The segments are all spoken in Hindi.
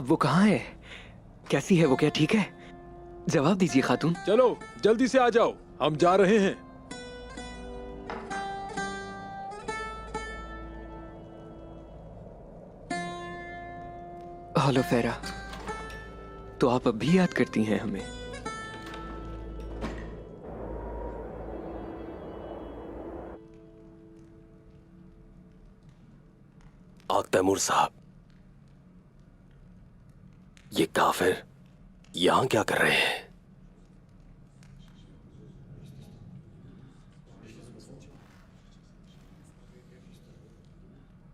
अब वो कहाँ है? कैसी है वो? क्या ठीक है? जवाब दीजिए खातून। चलो जल्दी से आ जाओ, हम जा रहे हैं। हेलो फेरा, तो आप अब भी याद करती हैं हमें? तैमूर साहब, ये काफिर यहां क्या कर रहे हैं?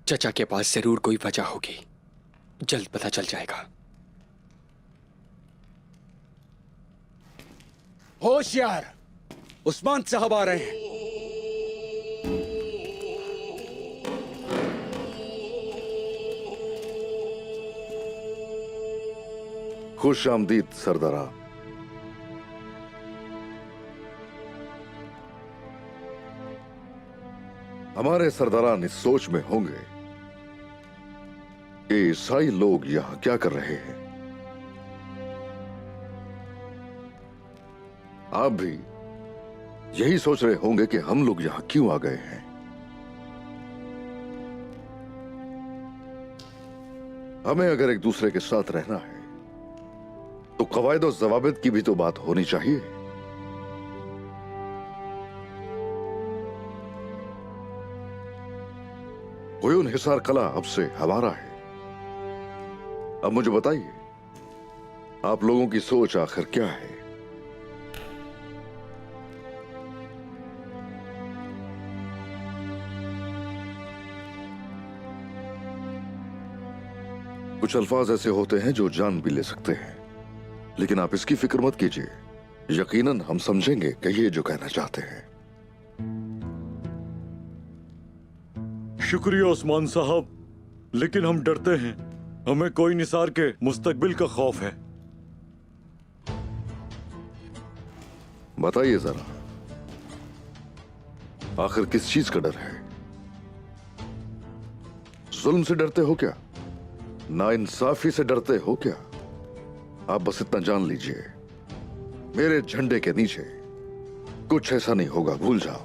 चचा के पास जरूर कोई वजह होगी, जल्द पता चल जाएगा। होशियार, उस्मान साहब आ रहे हैं। खुश आमदीद सरदारा। हमारे सरदारान इस सोच में होंगे कि ईसाई लोग यहां क्या कर रहे हैं। आप भी यही सोच रहे होंगे कि हम लोग यहां क्यों आ गए हैं। हमें अगर एक दूसरे के साथ रहना है तो कवायद और जवाबित की भी तो बात होनी चाहिए। कोयून हिसार कला अब से हमारा है। अब मुझे बताइए, आप लोगों की सोच आखिर क्या है? कुछ अल्फाज ऐसे होते हैं जो जान भी ले सकते हैं, लेकिन आप इसकी फिक्र मत कीजिए। यकीनन हम समझेंगे कि ये जो कहना चाहते हैं। शुक्रिया उस्मान साहब, लेकिन हम डरते हैं। हमें कोई निसार के मुस्तकबिल का खौफ है। बताइए जरा, आखिर किस चीज का डर है? जुल्म से डरते हो क्या? नाइंसाफी से डरते हो क्या? आप बस इतना जान लीजिए, मेरे झंडे के नीचे कुछ ऐसा नहीं होगा, भूल जाओ।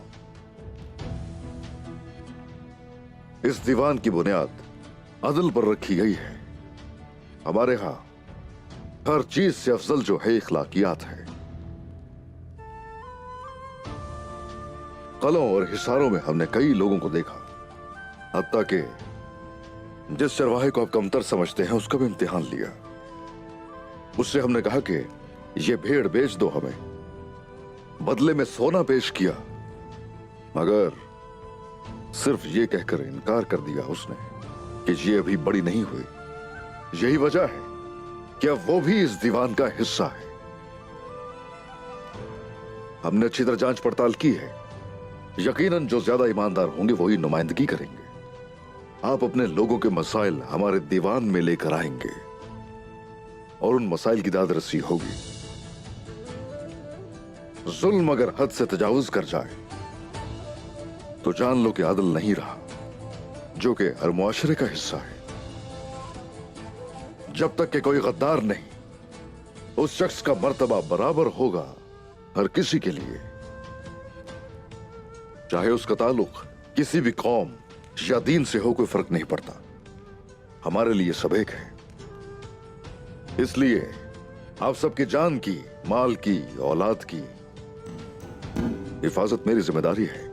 इस दीवान की बुनियाद अदल पर रखी गई है। हमारे यहां हर चीज से अफजल जो है इखलाकियात है। कलों और हिसारों में हमने कई लोगों को देखा, हत्ता कि जिस चरवाहे को आप कमतर समझते हैं उसका भी इम्तिहान लिया। उससे हमने कहा कि ये भेड़ बेच दो हमें, बदले में सोना पेश किया, मगर सिर्फ ये कहकर इनकार कर दिया उसने कि ये अभी बड़ी नहीं हुई। यही वजह है कि अब वो भी इस दीवान का हिस्सा है। हमने अच्छी तरह जांच पड़ताल की है। यकीनन जो ज्यादा ईमानदार होंगे वही नुमाइंदगी करेंगे। आप अपने लोगों के मसाइल हमारे दीवान में लेकर आएंगे और उन मसाइल की दादरसी होगी। जुल्म अगर हद से तजावुज कर जाए तो जान लो कि आदल नहीं रहा, जो कि हर मुआशरे का हिस्सा है। जब तक कि कोई गद्दार नहीं, उस शख्स का मर्तबा बराबर होगा हर किसी के लिए, चाहे उसका ताल्लुक किसी भी कौम या दीन से हो, कोई फर्क नहीं पड़ता। हमारे लिए सब एक है। इसलिए आप सबकी जान की, माल की, औलाद की हिफाजत मेरी जिम्मेदारी है।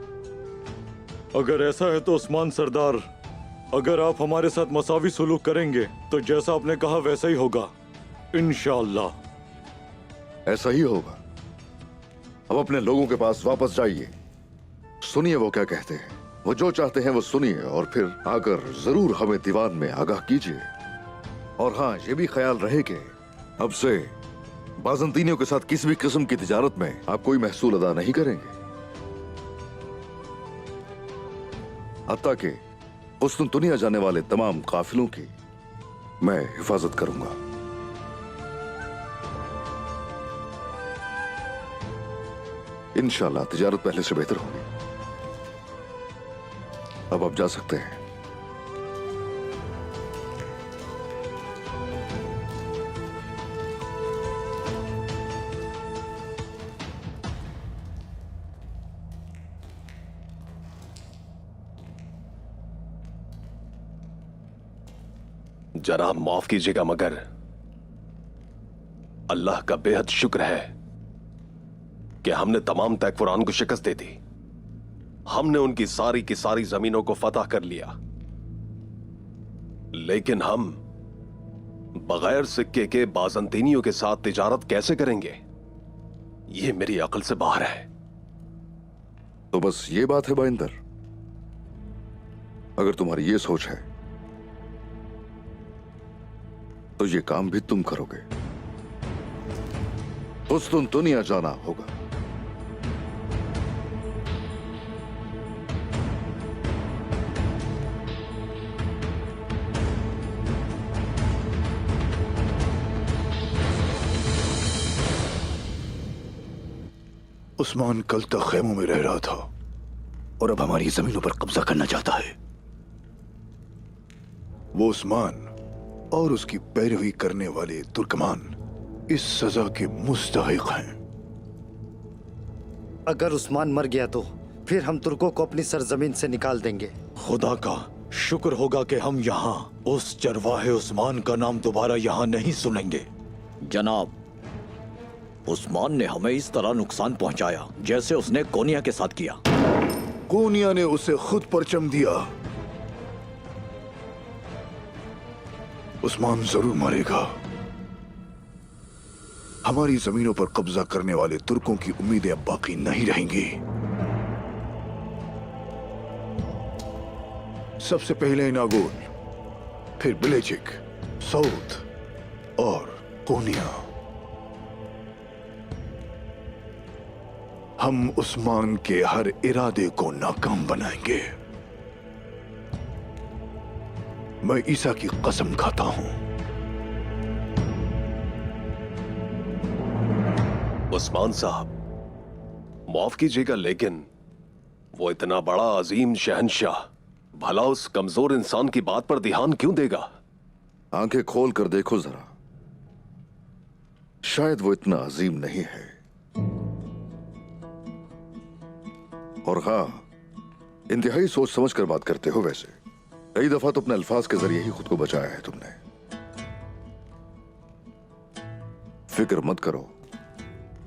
अगर ऐसा है तो उस्मान सरदार, अगर आप हमारे साथ मसावी सुलूक करेंगे तो जैसा आपने कहा वैसा ही होगा, इंशाअल्लाह। ऐसा ही होगा। अब अपने लोगों के पास वापस जाइए, सुनिए वो क्या कहते हैं। वो जो चाहते हैं वो सुनिए और फिर आकर जरूर हमें दीवान में आगाह कीजिए। और हाँ, ये भी ख्याल रहे कि अब से बाज़ंतीनियों के साथ किसी भी किस्म की तिजारत में आप कोई महसूल अदा नहीं करेंगे, हत्ता कि कुस्तुनतुनिया जाने वाले तमाम काफिलों की मैं हिफाजत करूंगा। इंशाल्लाह तिजारत पहले से बेहतर होगी। अब आप जा सकते हैं। जनाब माफ कीजिएगा, मगर अल्लाह का बेहद शुक्र है कि हमने तमाम तैकफुरान को शिकस्त दे दी। हमने उनकी सारी की सारी जमीनों को फतह कर लिया, लेकिन हम बगैर सिक्के के बाजंतीनियों के साथ तिजारत कैसे करेंगे? यह मेरी अकल से बाहर है। तो बस ये बात है बाइंदर, अगर तुम्हारी ये सोच है तो ये काम भी तुम करोगे। उस्तुन दुनिया जाना होगा। उस्मान कल तक खेमों में रह रहा था और अब हमारी जमीनों पर कब्जा करना चाहता है। वो उस्मान और उसकी पैरवी करने वाले तुर्कमान इस सजा के मुस्तहिक हैं। अगर उस्मान मर गया तो फिर हम तुर्कों को अपनी सरजमीन से निकाल देंगे। खुदा का शुक्र होगा कि हम यहाँ उस चरवाहे उस्मान का नाम दोबारा यहाँ नहीं सुनेंगे। जनाब, उस्मान ने हमें इस तरह नुकसान पहुंचाया जैसे उसने कोनिया के साथ किया। कोनिया ने उसे खुद परचम दिया। उस्मान जरूर मरेगा। हमारी जमीनों पर कब्जा करने वाले तुर्कों की उम्मीदें अब बाकी नहीं रहेंगी। सबसे पहले इनागोल, फिर बिलेजिक, सऊद और कोनिया। हम उस्मान के हर इरादे को नाकाम बनाएंगे। मैं ईसा की कसम खाता हूं। उस्मान साहब, माफ कीजिएगा, लेकिन वो इतना बड़ा अजीम शहंशाह भला उस कमजोर इंसान की बात पर ध्यान क्यों देगा? आंखें खोल कर देखो जरा, शायद वो इतना अजीम नहीं है। और हाँ, इंतहाई सोच समझ कर बात करते हो। वैसे कई दफा तो अपने अल्फाज के जरिए ही खुद को बचाया है तुमने। फिक्र मत करो,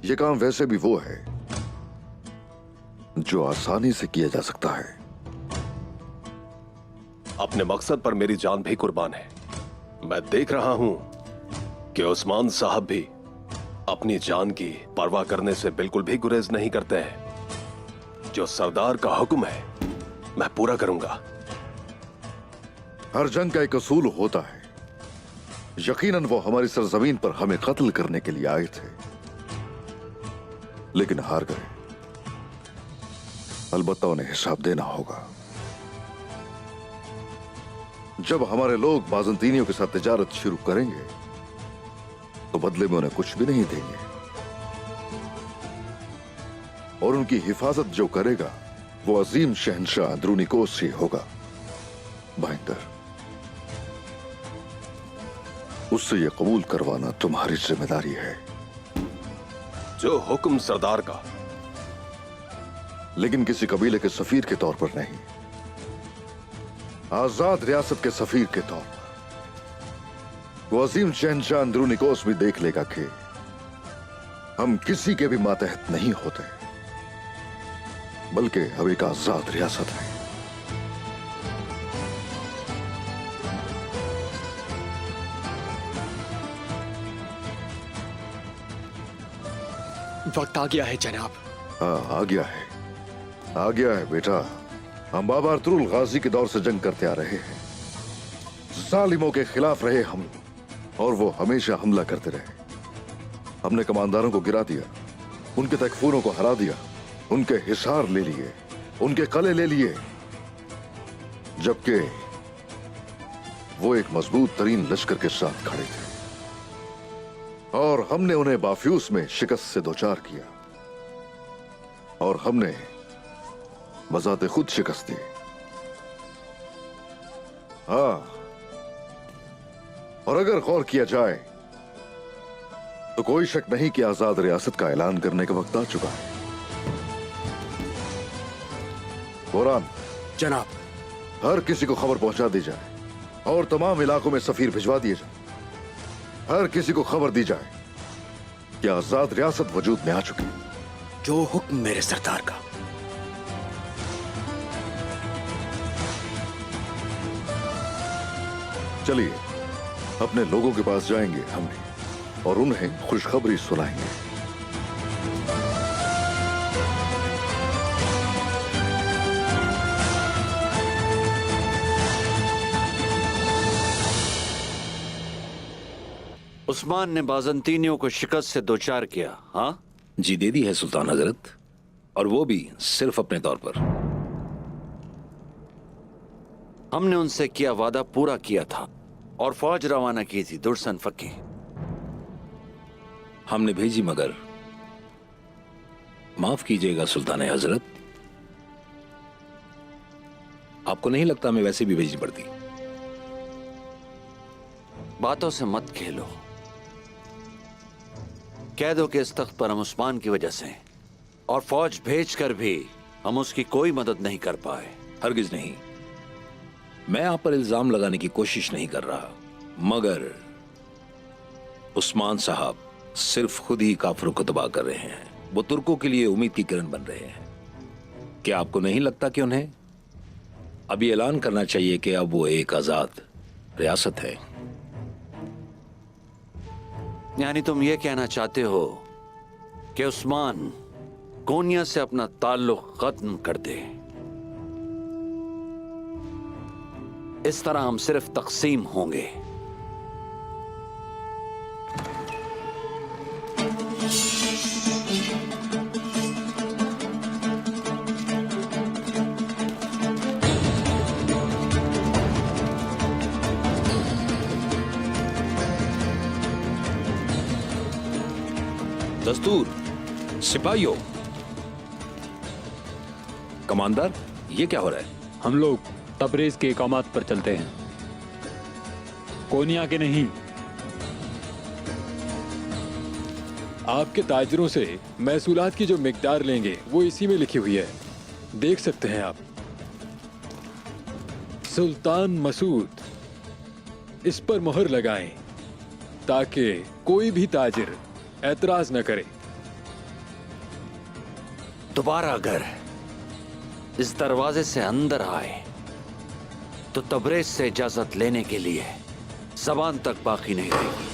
यह काम वैसे भी वो है जो आसानी से किया जा सकता है। अपने मकसद पर मेरी जान भी कुर्बान है। मैं देख रहा हूं कि उस्मान साहब भी अपनी जान की परवाह करने से बिल्कुल भी गुरेज नहीं करते हैं। जो सरदार का हुक्म है मैं पूरा करूंगा। हर जंग का एक असूल होता है। यकीनन वो हमारी सरजमीन पर हमें कत्ल करने के लिए आए थे, लेकिन हार गए। अलबत्ता उन्हें हिसाब देना होगा। जब हमारे लोग बाजंतीनियों के साथ तिजारत शुरू करेंगे तो बदले में उन्हें कुछ भी नहीं देंगे, और उनकी हिफाजत जो करेगा वो अजीम शहंशाह अंदरूनिकोस ही होगा। बाइंदर, उससे यह कबूल करवाना तुम्हारी जिम्मेदारी है। जो हुक्म सरदार का, लेकिन किसी कबीले के सफीर के तौर पर नहीं, आजाद रियासत के सफीर के तौर पर। वो अजीम शहंशाह अंदरूनिकोस भी देख लेगा कि हम किसी के भी मातहत नहीं होते, बल्कि अब एक आजाद रियासत है। वक्त आ गया है जनाब। हाँ, आ गया है, आ गया है बेटा। हम बाबा अरतुरुल गाजी के दौर से जंग करते आ रहे हैं। जालिमों के खिलाफ रहे हम, और वो हमेशा हमला करते रहे। हमने कमांडरों को गिरा दिया, उनके तकफूरों को हरा दिया, उनके हिसार ले लिए, उनके कले ले लिए, जबकि वो एक मजबूत तरीन लश्कर के साथ खड़े थे, और हमने उन्हें बाफ्यूस में शिकस्त से दोचार किया, और हमने बजाते खुद शिकस्त दी। हाँ, और अगर गौर किया जाए तो कोई शक नहीं कि आजाद रियासत का ऐलान करने का वक्त आ चुका है। बोरान, जनाब। हर किसी को खबर पहुंचा दी जाए और तमाम इलाकों में सफीर भिजवा दिए जाए। हर किसी को खबर दी जाए कि आजाद रियासत वजूद में आ चुकी है। जो हुक्म मेरे सरदार का। चलिए अपने लोगों के पास जाएंगे हमने और उन्हें खुशखबरी सुनाएंगे। उस्मान ने बाजंतीनियों को शिकस्त से दो चार किया। हाँ जी दे दी है सुल्तान हजरत, और वो भी सिर्फ अपने तौर पर। हमने उनसे किया वादा पूरा किया था और फौज रवाना की थी दुर्सन फकी। हमने भेजी, मगर माफ कीजिएगा सुल्तान हजरत, आपको नहीं लगता हमें वैसे भी भेजनी पड़ती? बातों से मत खेलो। कह दो कि इस तख्त पर हम उस्मान की वजह से, और फौज भेजकर भी हम उसकी कोई मदद नहीं कर पाए। हरगिज नहीं, मैं आप पर इल्जाम लगाने की कोशिश नहीं कर रहा, मगर उस्मान साहब सिर्फ खुद ही काफिरों को तबाह कर रहे हैं। वो तुर्कों के लिए उम्मीद की किरण बन रहे हैं। क्या आपको नहीं लगता कि उन्हें अभी ऐलान करना चाहिए कि अब वो एक आजाद रियासत है? यानी तुम ये कहना चाहते हो कि उस्मान कोनिया से अपना ताल्लुक खत्म कर दे। इस तरह हम सिर्फ तकसीम होंगे। दस्तूर, सिपाहियों, कमांडर, ये क्या हो रहा है? हम लोग तबरेज के इकामात पर चलते हैं, कोनिया के नहीं। आपके ताजरों से महसूलात की जो मिकदार लेंगे वो इसी में लिखी हुई है, देख सकते हैं आप। सुल्तान मसूद, इस पर मोहर लगाएं ताकि कोई भी ताजिर ऐतराज न करे। दोबारा अगर इस दरवाजे से अंदर आए तो तबरेज से इजाजत लेने के लिए ज़बान तक बाकी नहीं रहेगी।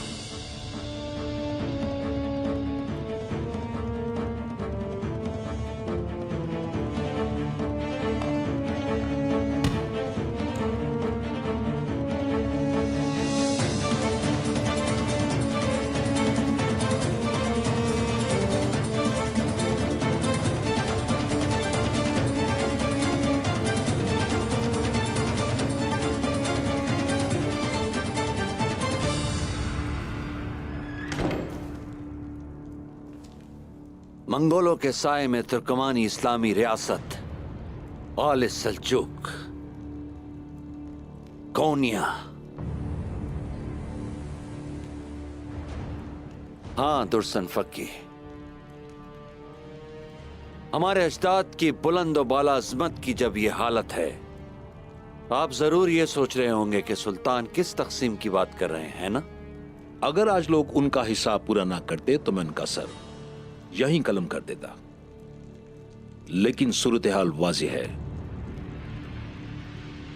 मंगोलों के साए में तुर्कमानी इस्लामी रियासत आल सल्जुक, कोनिया। हाँ दुर्सन फक्की, हमारे अजदाद की बुलंद और बाला अजमत की जब यह हालत है, आप जरूर ये सोच रहे होंगे कि सुल्तान किस तकसीम की बात कर रहे हैं ना? अगर आज लोग उनका हिसाब पूरा ना करते तो मैं उनका सर यहीं कलम कर देता, लेकिन सूरत हाल वाज़ेह है।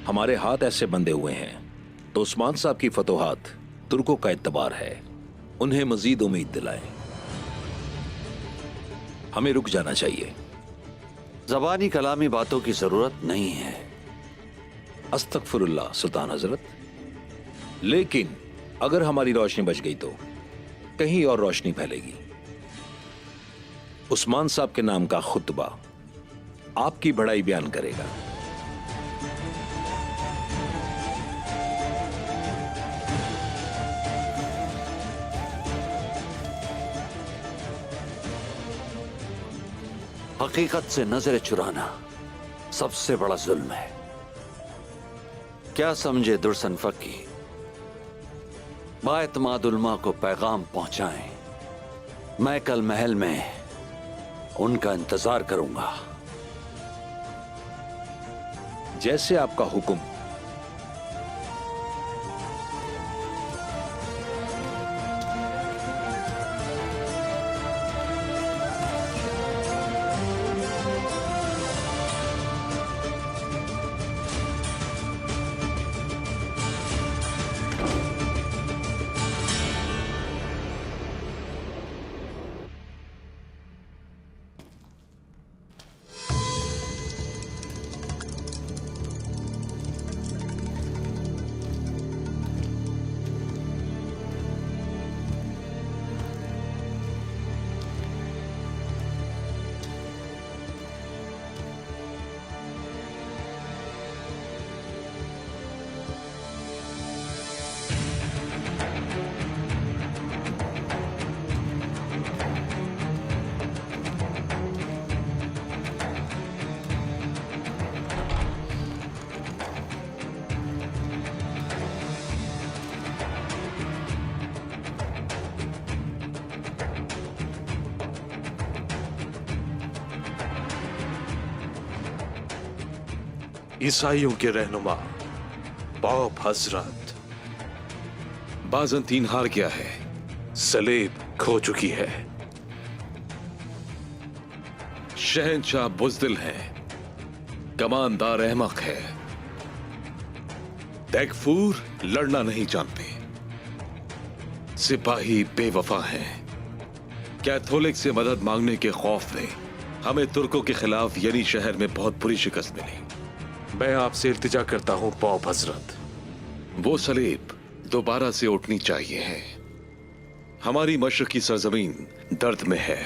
हमारे हाथ ऐसे बंधे हुए हैं तो उस्मान साहब की फतोहात तुर्कों का एतबार है, उन्हें मजीद उम्मीद दिलाएं। हमें रुक जाना चाहिए। ज़बानी कलामी बातों की जरूरत नहीं है। अस्तगफिरुल्लाह सुल्तान हजरत, लेकिन अगर हमारी रोशनी बच गई तो कहीं और रोशनी फैलेगी। उस्मान साहब के नाम का खुतबा आपकी बड़ाई बयान करेगा। हकीकत से नजर चुराना सबसे बड़ा जुल्म है। क्या समझे दुर्सन फकी? बाएतमाद उलमा को पैगाम पहुंचाएं। मैं कल महल में उनका इंतजार करूंगा। जैसे आपका हुक्म। ईसाइयों के रहनुमा पॉप हजरत, बाजंतीन हार गया है, सलेब खो चुकी है। शहंशाह बुज़दिल है, कमानदार अहमक है, तैगफूर लड़ना नहीं जानते, सिपाही बेवफा हैं। कैथोलिक से मदद मांगने के खौफ में हमें तुर्कों के खिलाफ यनी शहर में बहुत बुरी शिकस्त मिली। मैं आपसे इल्तिजा करता हूं पॉप हजरत, वो सलीब दोबारा से उठनी चाहिए है। हमारी मशरकी सरजमीन दर्द में है,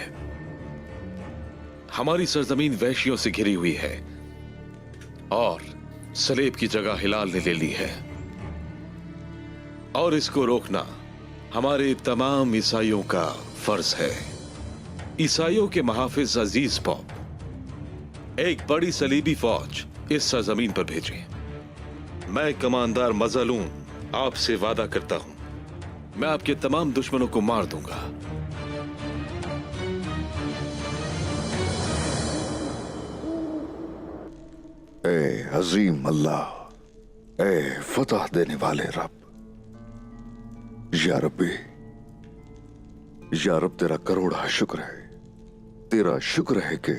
हमारी सरजमीन वैश्यों से घिरी हुई है और सलेब की जगह हिलाल ने ले ली है, और इसको रोकना हमारे तमाम ईसाइयों का फर्ज है। ईसाइयों के महाफिज अजीज पॉप, एक बड़ी सलीबी फौज इस सरजमीन पर भेजें। मैं कमांडर मजलूम आपसे वादा करता हूं, मैं आपके तमाम दुश्मनों को मार दूंगा। ए अजीम अल्लाह, ए फतह देने वाले रब, या रब्बी, या रब तेरा करोड़ा शुक्र है, तेरा शुक्र है कि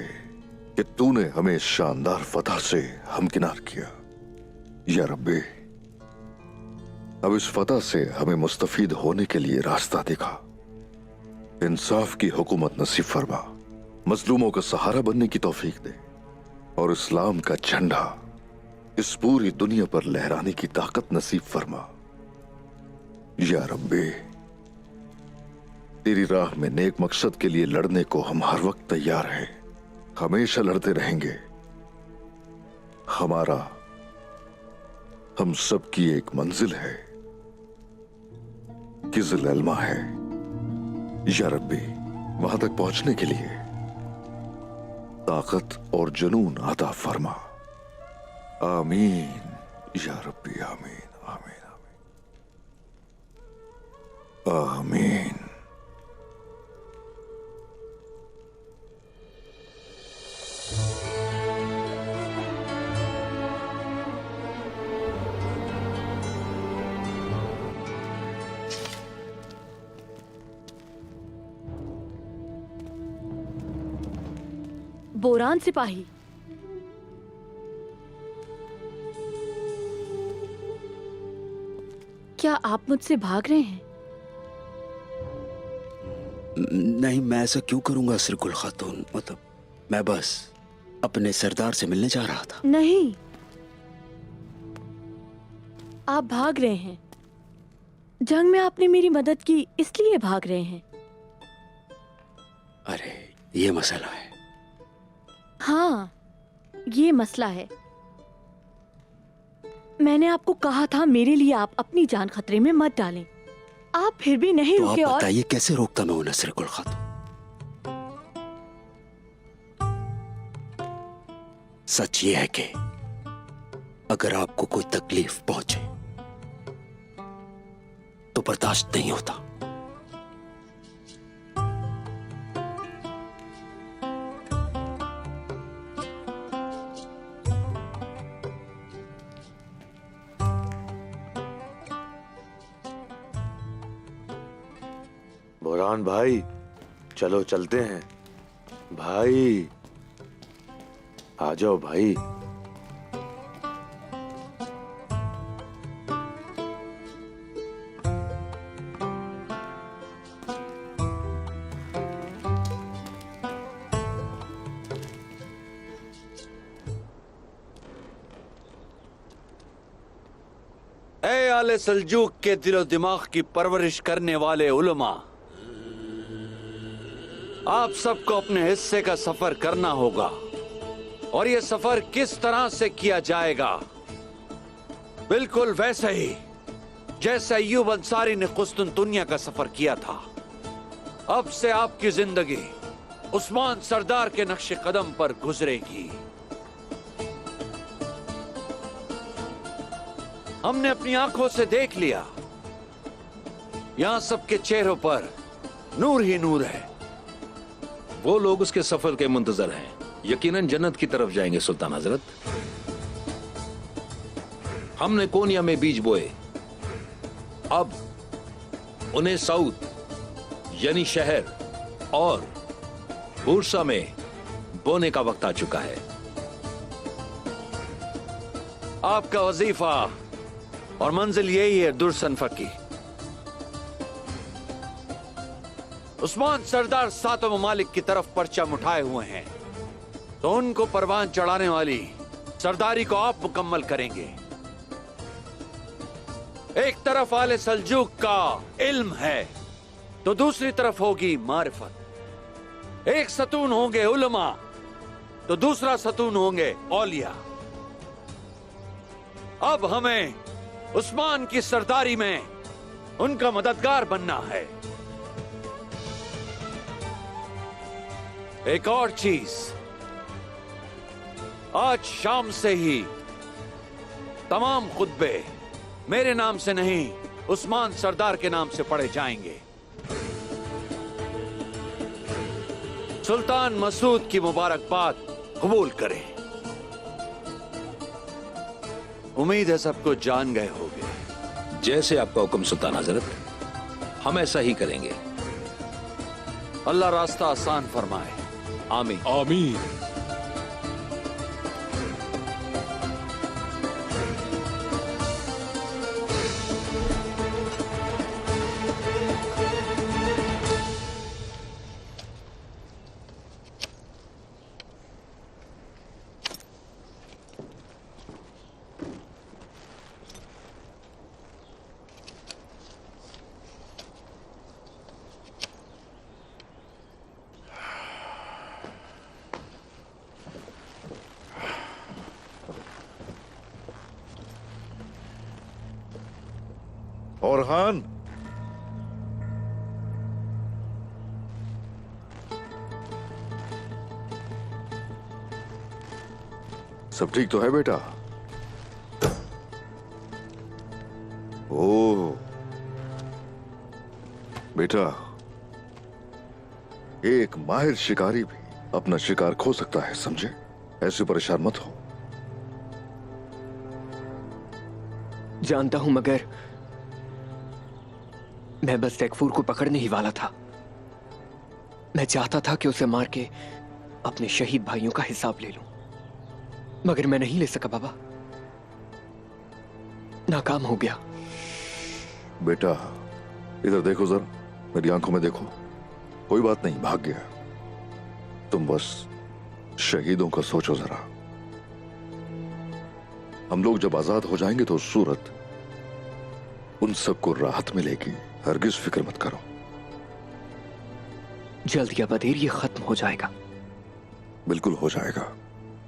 तूने हमें इस शानदार फतह से हमकिनार किया। या रब्बी, अब इस फतह से हमें मुस्तफीद होने के लिए रास्ता दिखा। इंसाफ की हुकूमत नसीब फरमा, मजलूमों का सहारा बनने की तौफीक दे और इस्लाम का झंडा इस पूरी दुनिया पर लहराने की ताकत नसीब फरमा। या रब्बी, तेरी राह में नेक मकसद के लिए लड़ने को हम हर वक्त तैयार हैं, हमेशा लड़ते रहेंगे। हमारा, हम सब की एक मंजिल है, किज़िल इल्मा है। या रब्बी, वहां तक पहुंचने के लिए ताकत और जुनून अता फरमा। आमीन या रब्बी, आमीन आमीन आमीन आमीन। बोरान सिपाही, क्या आप मुझसे भाग रहे हैं? नहीं, मैं ऐसा क्यों करूंगा सिरकुल खातून, मतलब मैं बस अपने सरदार से मिलने जा रहा था। नहीं, आप भाग रहे हैं। जंग में आपने मेरी मदद की, इसलिए भाग रहे हैं। अरे ये मसला है। हाँ, ये मसला है। मैंने आपको कहा था मेरे लिए आप अपनी जान खतरे में मत डालें। आप फिर भी नहीं रुके। आप बताइए कैसे रोकता मैं उन्हें सिरकुल खातून? सच ये है कि अगर आपको कोई तकलीफ पहुंचे तो बर्दाश्त नहीं होता। बोरान भाई, चलो चलते हैं। भाई आ जाओ भाई। ए आले सल्जूक के दिलो दिमाग की परवरिश करने वाले उलमा, आप सबको अपने हिस्से का सफर करना होगा। और यह सफर किस तरह से किया जाएगा? बिल्कुल वैसे ही जैसे अय्यूब अंसारी ने कुस्तुनतुनिया का सफर किया था। अब से आपकी जिंदगी उस्मान सरदार के नक्शे कदम पर गुजरेगी। हमने अपनी आंखों से देख लिया, यहां सबके चेहरों पर नूर ही नूर है। वो लोग उसके सफर के मुंतजर हैं, यकीनन जन्नत की तरफ जाएंगे सुल्तान हजरत। हमने कोनिया में बीज बोए, अब उन्हें साउथ यानी शहर और बुरसा में बोने का वक्त आ चुका है। आपका वजीफा और मंजिल यही है दुर्सन फकी। उस्मान सरदार सातों ममालिक की तरफ परचम उठाए हुए हैं, तो उनको परवान चढ़ाने वाली सरदारी को आप मुकम्मल करेंगे। एक तरफ आले सल्जूक का इल्म है, तो दूसरी तरफ होगी मारिफत। एक सतून होंगे उलमा, तो दूसरा सतून होंगे औलिया। अब हमें उस्मान की सरदारी में उनका मददगार बनना है। एक और चीज, आज शाम से ही तमाम खुतबे मेरे नाम से नहीं, उस्मान सरदार के नाम से पढ़े जाएंगे। सुल्तान मसूद की मुबारकबाद कबूल करें। उम्मीद है सब कुछ जान गए होंगे। जैसे आपका हुक्म सुल्तान हजरत, हम ऐसा ही करेंगे। अल्लाह रास्ता आसान फरमाए। आमीन आमीन। औरहान, सब ठीक तो है बेटा? ओ बेटा, एक माहिर शिकारी भी अपना शिकार खो सकता है, समझे? ऐसे परेशान मत हो। जानता हूं, मगर मैं बस तैकफूर को पकड़ने ही वाला था। मैं चाहता था कि उसे मार के अपने शहीद भाइयों का हिसाब ले लूं, मगर मैं नहीं ले सका बाबा। नाकाम हो गया। बेटा इधर देखो जरा, मेरी आंखों में देखो। कोई बात नहीं, भाग गया। तुम बस शहीदों का सोचो जरा। हम लोग जब आजाद हो जाएंगे तो उस सूरत उन सबको राहत मिलेगी। हरगिज फिक्र मत करो। जल्द या बदेर ये खत्म हो जाएगा। बिल्कुल हो जाएगा,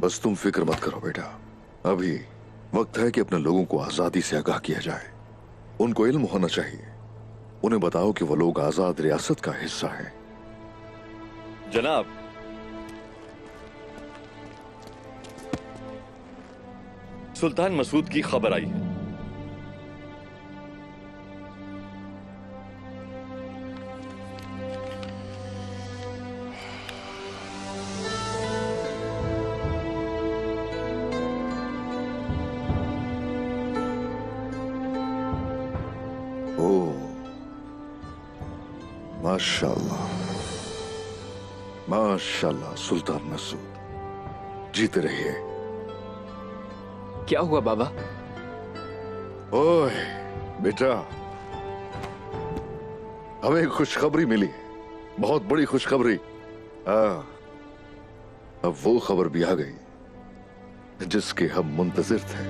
बस तुम फिक्र मत करो बेटा। अभी वक्त है कि अपने लोगों को आजादी से आगाह किया जाए। उनको इल्म होना चाहिए। उन्हें बताओ कि वो लोग आजाद रियासत का हिस्सा हैं। जनाब, सुल्तान मसूद की खबर आई है। माशाल्लाह, माशाल्लाह सुल्तान मसूद, जीते रहिए। क्या हुआ बाबा? ओए बेटा, हमें एक खुशखबरी मिली, बहुत बड़ी खुशखबरी। अब वो खबर भी आ गई जिसके हम मुंतजिर थे।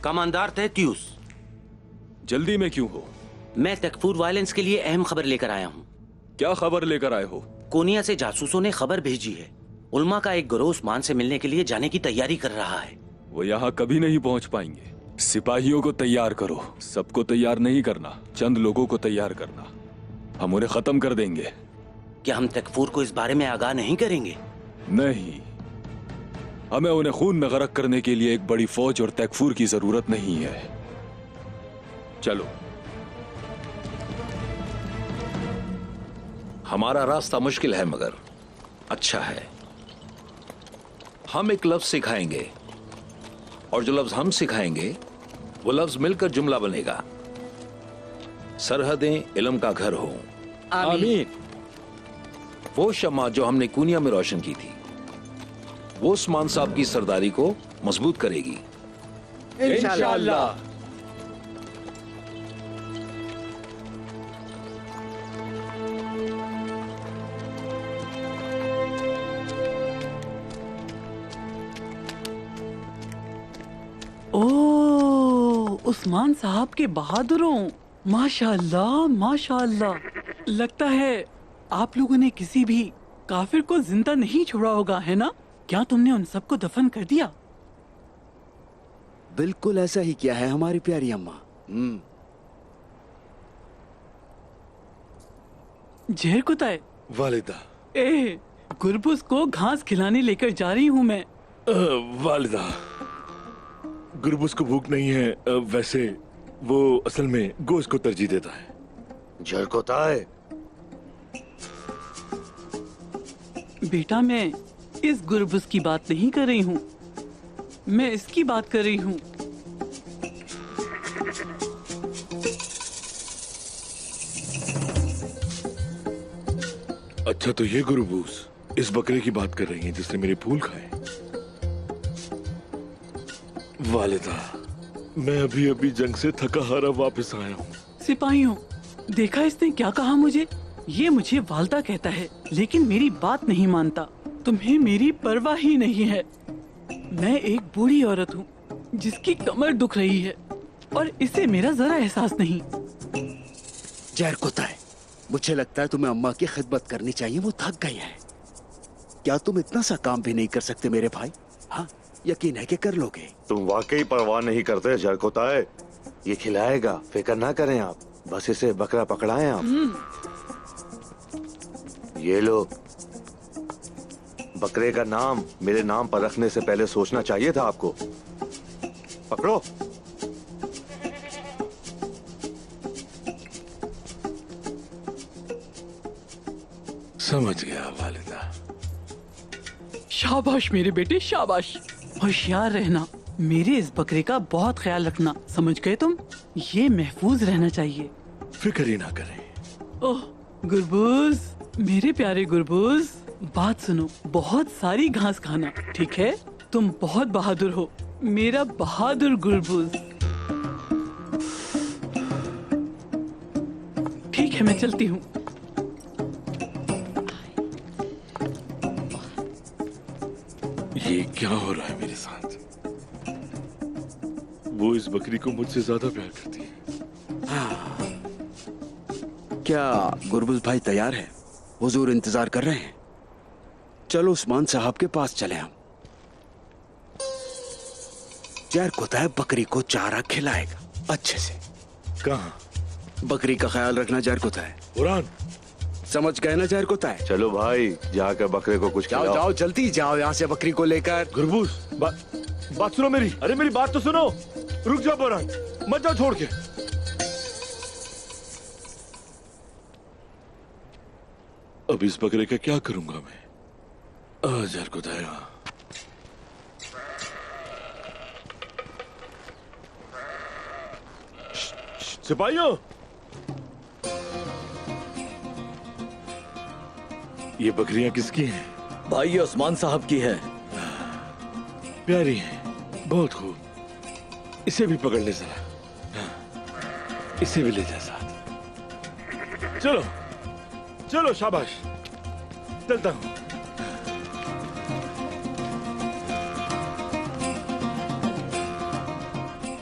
कमांडर तैत्यूस, जल्दी में क्यों हो? मैं तकफूर वायलेंस के लिए अहम खबर लेकर आया हूँ। क्या खबर लेकर आए हो? कोनिया से जासूसों ने खबर भेजी है। उल्मा का एक गिरोह उस्मान से मिलने के लिए जाने की तैयारी कर रहा है। वो यहाँ कभी नहीं पहुँच पाएंगे। सिपाहियों को तैयार करो। सबको तैयार नहीं करना, चंद लोगों को तैयार करना। हम उन्हें खत्म कर देंगे। क्या हम तकफूर को इस बारे में आगाह नहीं करेंगे? नहीं, हमें उन्हें खून में गरक करने के लिए एक बड़ी फौज और तकफूर की जरूरत नहीं है। चलो। हमारा रास्ता मुश्किल है मगर अच्छा है। हम एक लफ्ज सिखाएंगे और जो लफ्ज हम सिखाएंगे वो लफ्ज मिलकर जुमला बनेगा। सरहदें इल्म का घर हो। आमीन। वो शम्मा जो हमने कूनिया में रोशन की थी वो उस्मान साहब की सरदारी को मजबूत करेगी। इंशाअल्लाह। ओह, उस्मान साहब के बहादुरों, माशाअल्लाह माशाअल्लाह। लगता है आप लोगों ने किसी भी काफिर को जिंदा नहीं छोड़ा होगा, है ना? क्या तुमने उन सबको दफन कर दिया? बिल्कुल ऐसा ही किया है हमारी प्यारी अम्मा। जहर कुताए वालिदा। ए, गुरबुज को घास खिलाने लेकर जा रही हूँ मैं। वालिदा, गुरबुज को भूख नहीं है। वैसे वो असल में गोश्त को तरजीह देता है। जहर कुताए। बेटा, मैं इस गुरबुज की बात नहीं कर रही हूँ, मैं इसकी बात कर रही हूँ। अच्छा, तो ये गुरबूज इस बकरे की बात कर रही हैं जिसने मेरे फूल खाए। वालिदा, मैं अभी अभी जंग से थका हारा वापस आया हूँ। सिपाहियों, देखा इसने क्या कहा मुझे? ये मुझे वालदा कहता है लेकिन मेरी बात नहीं मानता। तुम्हें मेरी परवाह ही नहीं है। मैं एक बूढ़ी औरत हूँ जिसकी कमर दुख रही है और इसे मेरा जरा एहसास नहीं। जहर कुताए, मुझे लगता है तुम्हें अम्मा की खिदमत करनी चाहिए, वो थक गई है। क्या तुम इतना सा काम भी नहीं कर सकते मेरे भाई? हाँ, यकीन है कि कर लोगे। तुम वाकई परवाह नहीं करते जहर कुताए। ये खिलाएगा, फिक्र ना करें आप, बस इसे बकरा पकड़ाएं आप। ये लो, बकरे का नाम मेरे नाम पर रखने से पहले सोचना चाहिए था आपको। पकड़ो। समझ गया वालिदा। शाबाश मेरे बेटे, शाबाश। होशियार रहना, मेरे इस बकरे का बहुत ख्याल रखना, समझ गए तुम? ये महफूज रहना चाहिए। फिक्र ही ना करें। ओह गुरबूज, मेरे प्यारे गुरबूज, बात सुनो, बहुत सारी घास खाना, ठीक है? तुम बहुत बहादुर हो, मेरा बहादुर गुरबूज। ठीक है, मैं चलती हूँ। ये क्या हो रहा है मेरे साथ? वो इस बकरी को मुझसे ज्यादा प्यार करती है। क्या गुरबुज भाई तैयार है? हुजूर इंतजार कर रहे हैं। चलो उस्मान साहब के पास चले हम। जहर कुताए बकरी को चारा खिलाएगा अच्छे से। कहाँ? बकरी का ख्याल रखना जहर कुताए। कुरान समझ गए ना जहर कुताए? चलो भाई, जाकर बकरे को कुछ जाओ खिलाओ। जाओ, जल्दी जाओ यहाँ से बकरी को लेकर। गुरबूज, बात सुनो मेरी। अरे मेरी बात तो सुनो। रुक जाओ बुरान, मत जाओ छोड़ के। अब इस बकरे का क्या करूंगा मैं? जहर कुताए, सिपाहियों, ये बकरियां किसकी हैं? भाई उस्मान साहब की है। प्यारी हैं, बहुत खूब। इसे भी पकड़ ले जरा। इसे भी ले जा साथ। चलो चलो, शाबाश, चलता हूं।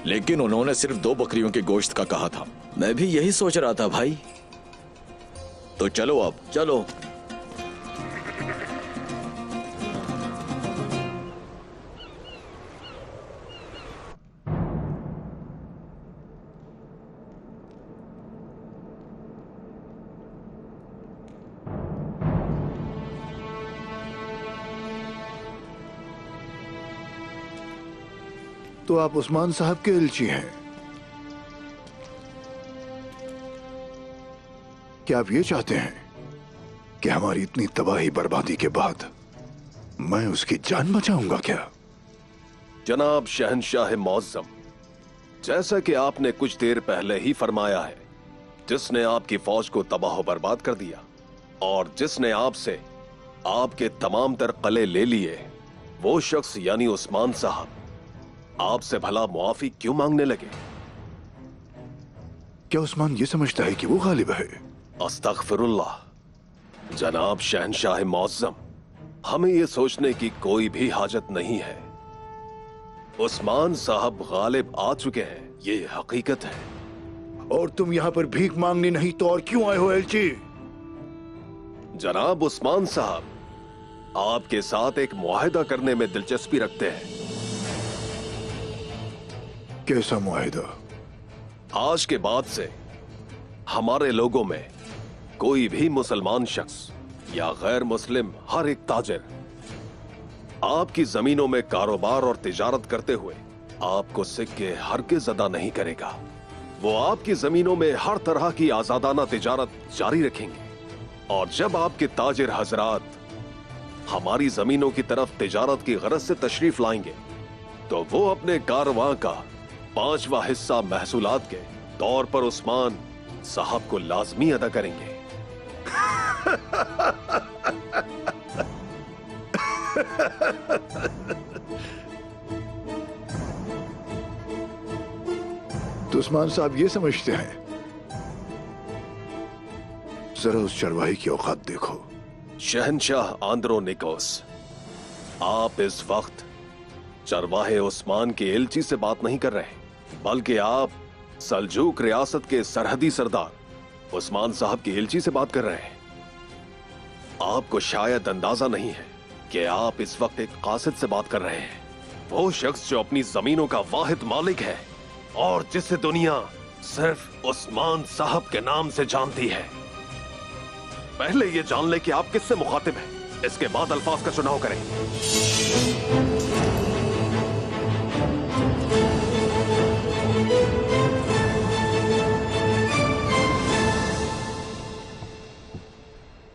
लेकिन उन्होंने सिर्फ 2 बकरियों के गोश्त का कहा था। मैं भी यही सोच रहा था भाई। तो चलो अब, चलो। तो आप उस्मान साहब के एलची हैं। क्या आप ये चाहते हैं कि हमारी इतनी तबाही बर्बादी के बाद मैं उसकी जान बचाऊंगा क्या? जनाब शहनशाह मुअज्जम, जैसा कि आपने कुछ देर पहले ही फरमाया है, जिसने आपकी फौज को तबाह बर्बाद कर दिया और जिसने आपसे आपके तमाम तर कले ले लिए, वो शख्स यानी उस्मान साहब आपसे भला मुआफी क्यों मांगने लगे? क्या उस्मान ये समझता है कि वो गालिब है? अस्तगफिरुल्लाह जनाब शहनशाह मुअज्जम, हमें ये सोचने की कोई भी हाजत नहीं है। उस्मान साहब गालिब आ चुके हैं, ये हकीकत है। और तुम यहाँ पर भीख मांगने नहीं तो और क्यों आए हो एलची? जनाब उस्मान साहब आपके साथ एक मुआहिदा करने में दिलचस्पी रखते हैं। कैसा मुआहिदा? आज के बाद से हमारे लोगों में कोई भी मुसलमान शख्स या गैर मुस्लिम हर एक ताजिर आपकी जमीनों में कारोबार और तिजारत करते हुए आपको सिक्के हरगिज़ अदा नहीं करेगा। वो आपकी जमीनों में हर तरह की आजादाना तिजारत जारी रखेंगे और जब आपके ताजिर हजरात हमारी जमीनों की तरफ तिजारत की गरज से तशरीफ लाएंगे तो वो अपने कारवां का 5वां हिस्सा महसूलात के तौर पर उस्मान साहब को लाजमी अदा करेंगे। तो उस्मान साहब ये समझते हैं? जरा उस चरवाही की औकात देखो। शहनशाह आंद्रोनिकोस, आप इस वक्त चरवाहे उस्मान के एलची से बात नहीं कर रहे, बल्कि आप सल्जूक रियासत के सरहदी सरदार उस्मान साहब की एलची से बात कर रहे हैं। आपको शायद अंदाजा नहीं है कि आप इस वक्त एक कासिद से बात कर रहे हैं, वो शख्स जो अपनी जमीनों का वाहिद मालिक है और जिसे दुनिया सिर्फ उस्मान साहब के नाम से जानती है। पहले ये जान ले कि आप किससे मुखातिब हैं, इसके बाद अल्फाज का चुनाव करें।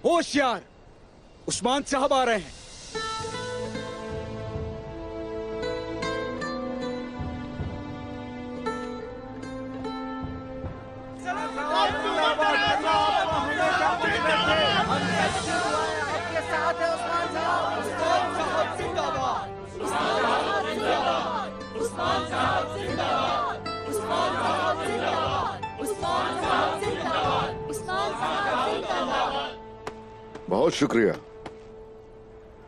होशियार, उस्मान साहब आ रहे हैं। बहुत शुक्रिया,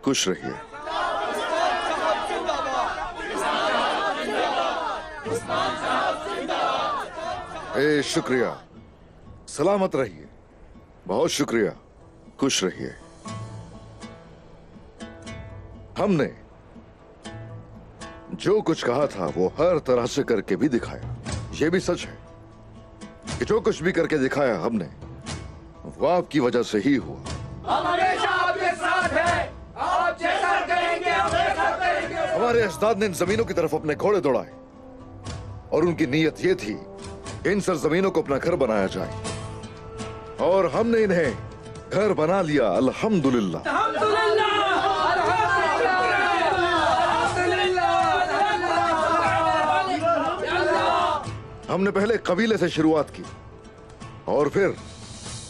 खुश रहिए। शुक्रिया, सलामत रहिए। बहुत शुक्रिया, खुश रहिए। हमने जो कुछ कहा था वो हर तरह से करके भी दिखाया। ये भी सच है कि जो कुछ भी करके दिखाया हमने वो आपकी वजह से ही हुआ। हम हमेशा आपके साथ हैं। आप जैसा कहेंगे हम वैसा करेंगे। हमारे अजदाद ने इन जमीनों की तरफ अपने घोड़े दौड़ाए और उनकी नीयत ये थी कि इन सरजमीनों को अपना घर बनाया जाए, और हमने इन्हें घर बना लिया। अल्हम्दुलिल्लाह। हमने पहले कबीले से शुरुआत की और फिर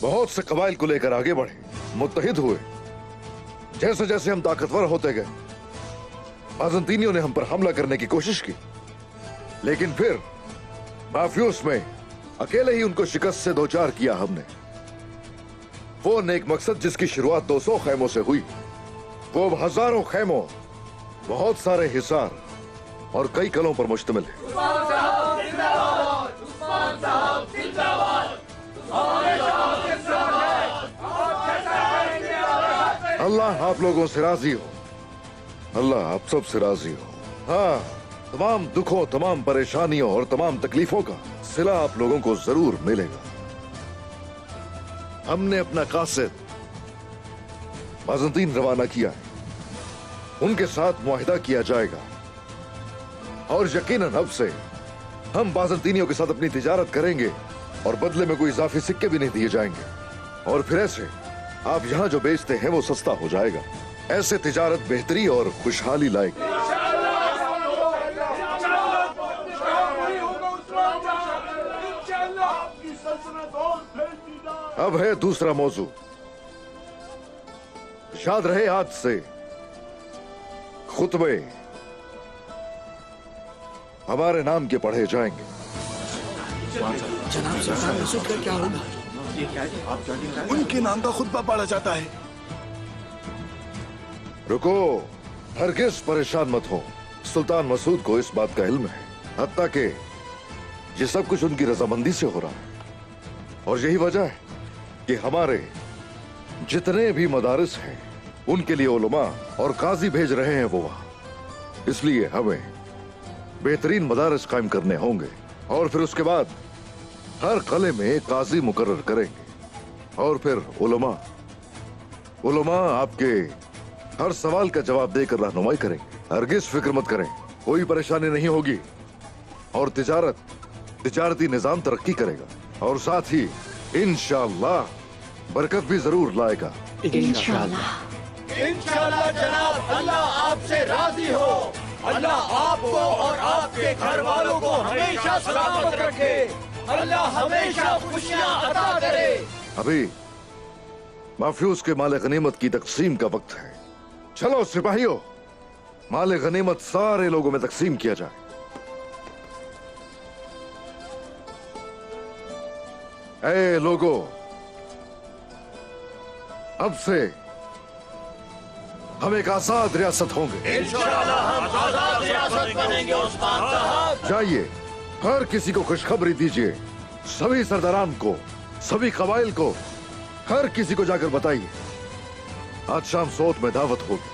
बहुत से कबाइल को लेकर आगे बढ़े, मुत्तहिद हुए। जैसे जैसे हम ताकतवर होते गए, बाज़ंतीनियों ने हम पर हमला करने की कोशिश की, लेकिन फिर माफियोस में अकेले ही उनको शिकस्त से दो चार किया हमने। वो नेक मकसद जिसकी शुरुआत 200 खैमों से हुई, वो हजारों खैमों, बहुत सारे हिसार और कई कलों पर मुश्तमिल है। अल्लाह आप लोगों से राजी हो, अल्लाह आप सब से राजी हो। हाँ, तमाम दुखों, तमाम परेशानियों और तमाम तकलीफों का सिला आप लोगों को जरूर मिलेगा। हमने अपना कासिद बाज़ंतीन रवाना किया है, उनके साथ मुआहिदा किया जाएगा और यकीनन अब से हम बाज़ंतीनियों के साथ अपनी तिजारत करेंगे और बदले में कोई इजाफी सिक्के भी नहीं दिए जाएंगे। और फिर ऐसे आप यहाँ जो बेचते हैं वो सस्ता हो जाएगा। ऐसे तिजारत बेहतरी और खुशहाली लाएगी। अब है दूसरा मौजू। याद रहे आज से खुतबे हमारे नाम के पढ़े जाएंगे। जनाब सरकार मसूद का क्या होगा? उनके नाम का खुतबा पढ़ा जाता है। रुको, हरगिज परेशान मत हो। सुल्तान मसूद को इस बात का इल्म है, हत्ता कि ये सब कुछ उनकी रजामंदी से हो रहा है। और यही वजह है कि हमारे जितने भी मदारिस हैं उनके लिए उलमा और काजी भेज रहे हैं वो वहां। इसलिए हमें बेहतरीन मदारिस कायम करने होंगे और फिर उसके बाद हर कले में काजी मुकर्रर करेंगे और फिर उलमा आपके हर सवाल का जवाब देकर रहनुमाई करेंगे। हरगिज फिक्र मत करें, कोई परेशानी नहीं होगी और तिजारती निजाम तरक्की करेगा और साथ ही इंशाअल्लाह बरकत भी जरूर लाएगा। इंशाअल्लाह जनाब, अल्लाह आपसे राजी हो। अल्लाह आपको और आपके घर वालों को हमेशा सलामत रखे। अल्लाह हमेशा खुशियां अता करे। अभी माफ्यूज के माले गनीमत की तकसीम का वक्त है। चलो सिपाहियों, माले गनीमत सारे लोगों में तकसीम किया जाए। ऐ लोगों, अब से हम एक आजाद रियासत होंगे। इंशाअल्लाह हम आजाद रियासत बनेंगे उस्मान साहब। जाइए, हर किसी को खुशखबरी दीजिए, सभी सरदारान को, सभी कबाइल को, हर किसी को जाकर बताइए आज शाम सोत में दावत होगी।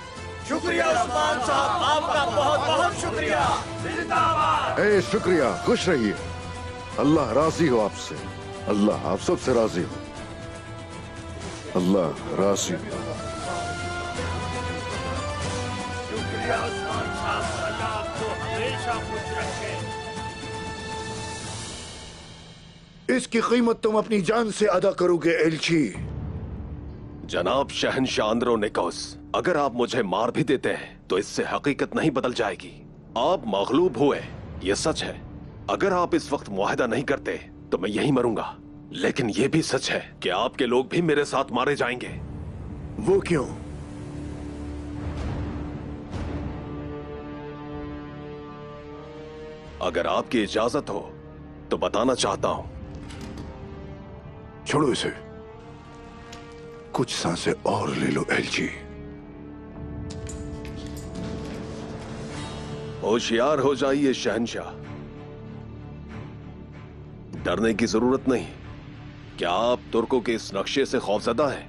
शुक्रिया उस्मान साहब, आपका बहुत बहुत शुक्रिया। जिंदाबाद। ए शुक्रिया, खुश रहिए। अल्लाह राजी हो आपसे, अल्लाह आप सबसे राजी हो, अल्लाह राजी हो। शुक्रिया उस्मान साहब, अल्लाह आपको हमेशा खुश रखे। इसकी कीमत तुम अपनी जान से अदा करोगे एलची। जनाब शहनशाह अंद्रो निकोस, अगर आप मुझे मार भी देते हैं तो इससे हकीकत नहीं बदल जाएगी। आप मगलूब हुए, ये सच है। अगर आप इस वक्त मुआहदा नहीं करते तो मैं यहीं मरूंगा। लेकिन ये भी सच है कि आपके लोग भी मेरे साथ मारे जाएंगे। वो क्यों? अगर आपकी इजाजत हो तो बताना चाहता हूं। छोड़ो इसे, कुछ सांसें और ले लो एलची। होशियार हो जाइए शहनशाह, डरने की जरूरत नहीं। क्या आप तुर्कों के इस नक्शे से खौफजदा हैं?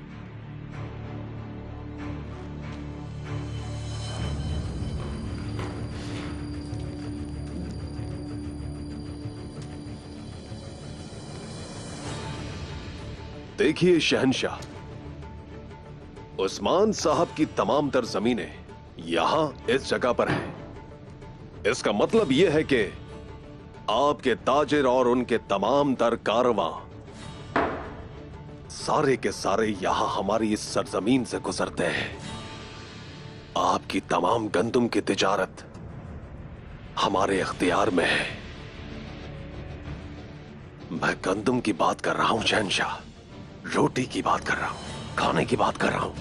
देखिए शहनशाह, उस्मान साहब की तमाम तर जमीनें यहां इस जगह पर हैं। इसका मतलब यह है कि आपके ताजिर और उनके तमाम तर कारवां सारे के सारे यहां हमारी इस सरजमीन से गुजरते हैं। आपकी तमाम गंदुम की तिजारत हमारे इख्तियार में है। मैं गंदुम की बात कर रहा हूं शहनशाह, रोटी की बात कर रहा हूं, खाने की बात कर रहा हूं।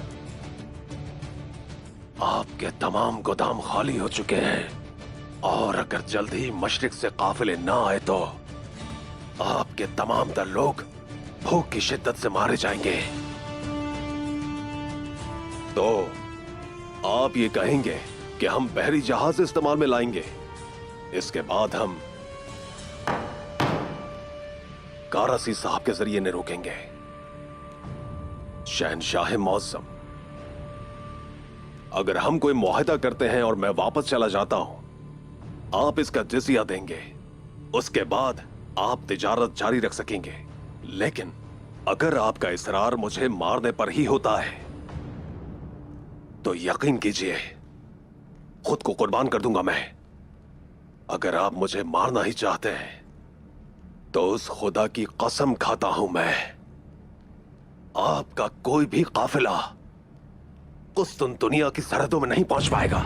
आपके तमाम गोदाम खाली हो चुके हैं और अगर जल्द ही मशरिक से काफिले ना आए तो आपके तमाम दर लोग भूख की शिद्दत से मारे जाएंगे। तो आप ये कहेंगे कि हम बहरी जहाज इस्तेमाल में लाएंगे, इसके बाद हम कारासी साहब के जरिए ने रोकेंगे। शहनशाह मौसम, अगर हम कोई मुआहदा करते हैं और मैं वापस चला जाता हूं, आप इसका जिज़िया देंगे, उसके बाद आप तिजारत जारी रख सकेंगे। लेकिन अगर आपका इसरार मुझे मारने पर ही होता है तो यकीन कीजिए खुद को कुर्बान कर दूंगा मैं। अगर आप मुझे मारना ही चाहते हैं तो उस खुदा की कसम खाता हूं मैं आपका कोई भी काफिला कुस्तुन दुनिया की सरहदों में नहीं पहुंच पाएगा।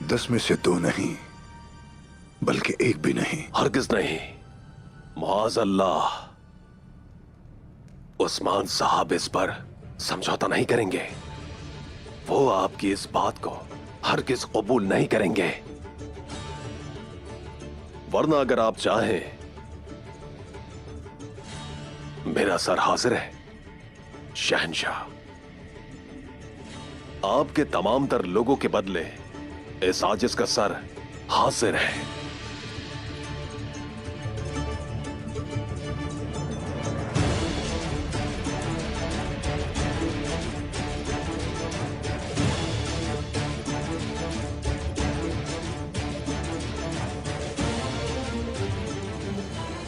दस में से 2 नहीं, बल्कि 1 भी नहीं। हरगिज नहीं। मुआज अल्लाह, उस्मान साहब इस पर समझौता नहीं करेंगे। वो आपकी इस बात को हरगिज कबूल नहीं करेंगे। वरना अगर आप चाहें, मेरा सर हाजिर है शहंशाह। आपके तमाम तर लोगों के बदले इस आजिज का सर हाजिर है।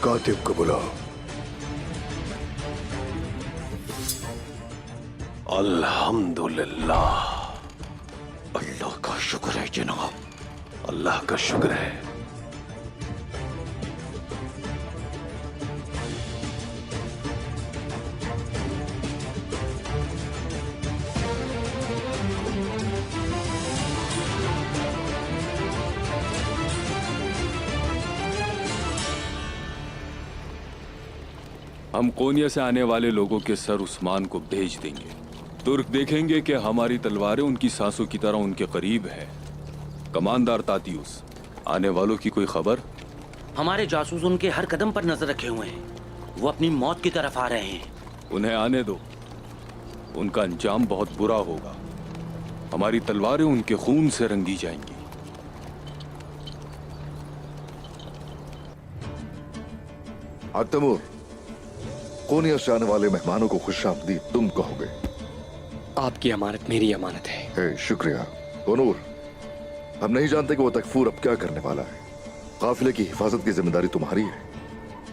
कातिब को बुलाओ। अल्हम्दुलिल्लाह। अल्लाह का शुक्र है जनाब, अल्लाह का शुक्र है। हम कोनिया से आने वाले लोगों के सर उस्मान को भेज देंगे। तुर्क देखेंगे कि हमारी तलवारें उनकी सांसों की तरह उनके करीब है। कमांडर तातियुस, आने वालों की कोई खबर? हमारे जासूस उनके हर कदम पर नजर रखे हुए हैं। वो अपनी मौत की तरफ आ रहे हैं। उन्हें आने दो, उनका अंजाम बहुत बुरा होगा। हमारी तलवारें उनके खून से रंगी जाएंगी। तैमूर, कोनिया से आने वाले मेहमानों को खुशामदीद तुम कहोगे। आपकी अमानत मेरी अमानत है। शुक्रिया। तैमूर, हम नहीं जानते कि वो तकफूर अब क्या करने वाला है। काफिले की हिफाजत की जिम्मेदारी तुम्हारी है।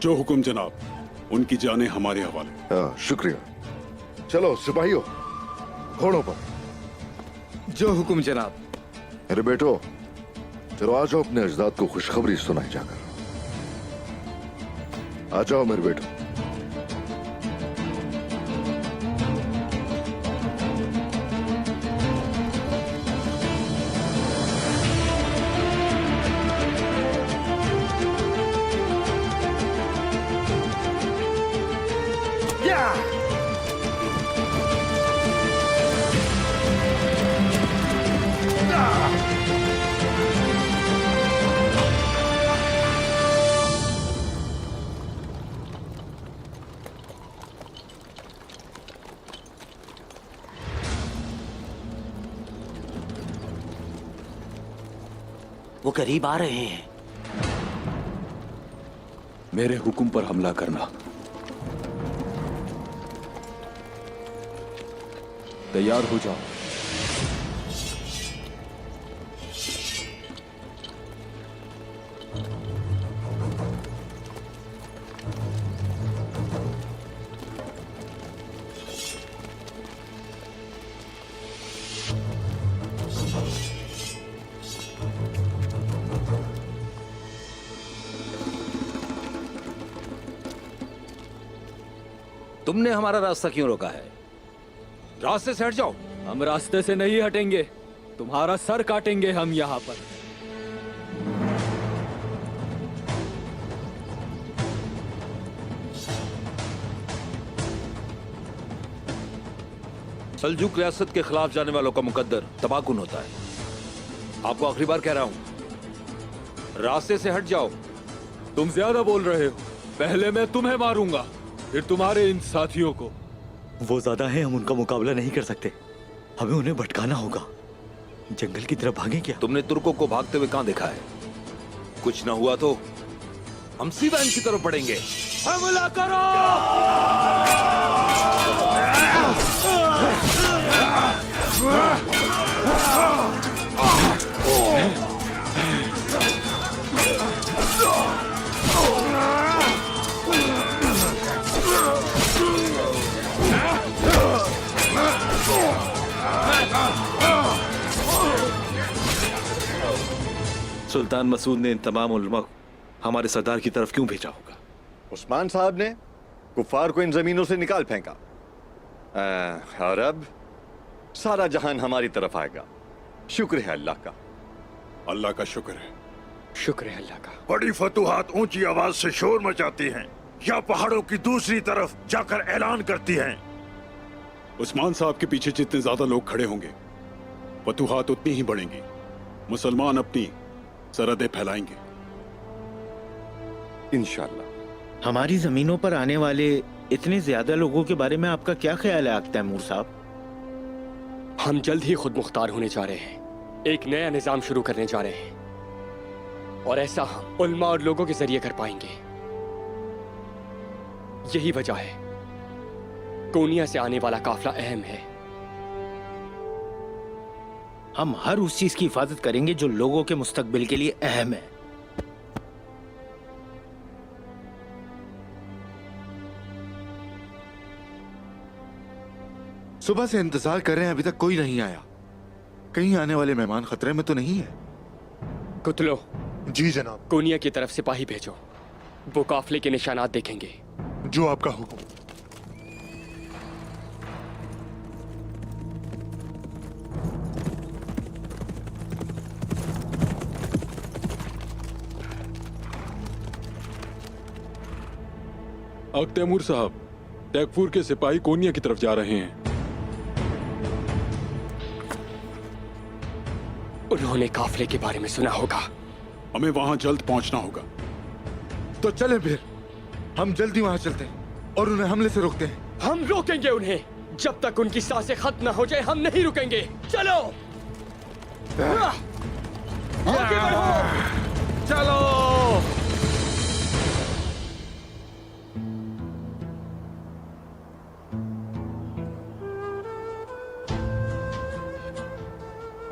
जो हुक्म जनाब, उनकी जाने हमारे हवाले। शुक्रिया। चलो सिपाहियों, घोड़ों पर। जो हुक्म जनाब। मेरे बेटो, चलो आ जाओ, अपने अजदाद को खुशखबरी सुनाई जाकर। आ जाओ मेरे बेटो। वो करीब आ रहे हैं। मेरे हुक्म पर हमला करना। तैयार हो जाओ। तुमने हमारा रास्ता क्यों रोका है? रास्ते से हट जाओ। हम रास्ते से नहीं हटेंगे, तुम्हारा सर काटेंगे हम यहाँ पर। सल्जूक रियासत के खिलाफ जाने वालों का मुकद्दर तबाहकुन होता है। आपको आखिरी बार कह रहा हूं, रास्ते से हट जाओ। तुम ज्यादा बोल रहे हो। पहले मैं तुम्हें मारूंगा, फिर तुम्हारे इन साथियों को। वो ज्यादा है, हम उनका मुकाबला नहीं कर सकते। हमें उन्हें भटकाना होगा। जंगल की तरफ भागें क्या? तुमने तुर्कों को भागते हुए कहां देखा है? कुछ ना हुआ तो हम सीधा इनकी तरफ बढ़ेंगे। हमला करो! सुल्तान मसूद ने इन तमाम उलमा को हमारे सरदार की तरफ क्यों भेजा होगा? उस्मान साहब ने कुफार को इन जमीनों से निकाल फेंका और अब सारा जहान हमारी तरफ आएगा। शुक्र है अल्लाह का। अल्लाह का शुक्र है। शुक्र है अल्लाह का। बड़ी फतूहात ऊंची आवाज से शोर मचाती हैं या पहाड़ों की दूसरी तरफ जाकर ऐलान करती हैं। उस्मान साहब के पीछे जितने ज्यादा लोग खड़े होंगे फतूहात उतनी ही बढ़ेंगी। मुसलमान अपनी सरहदें फैलाएंगे इंशाअल्लाह। हमारी जमीनों पर आने वाले इतने ज्यादा लोगों के बारे में आपका क्या ख्याल है तैमूर साहब? हम जल्द ही खुद मुख्तार होने जा रहे हैं, एक नया निजाम शुरू करने जा रहे हैं और ऐसा हम उल्मा और लोगों के जरिए कर पाएंगे। यही वजह है कोनिया से आने वाला काफिला अहम है। हम हर उस चीज की हिफाजत करेंगे जो लोगों के मुस्तकबिल के लिए अहम है। सुबह से इंतजार कर रहे हैं, अभी तक कोई नहीं आया। कहीं आने वाले मेहमान खतरे में तो नहीं है? कुतलो। जी जनाब। कोनिया की तरफ सिपाही भेजो, वो काफिले के निशानात देखेंगे। जो आपका हुक्म। तैमूर साहब, टैकफूर के सिपाही कोनिया की तरफ जा रहे हैं। उन्होंने काफिले के बारे में सुना होगा। हमें वहां जल्द पहुंचना होगा। तो चलें फिर, हम जल्दी वहां चलते हैं और उन्हें हमले से रोकते हैं। हम रोकेंगे उन्हें, जब तक उनकी सांसें खत्म ना हो जाए हम नहीं रुकेंगे। चलो आगे बढ़ो। चलो।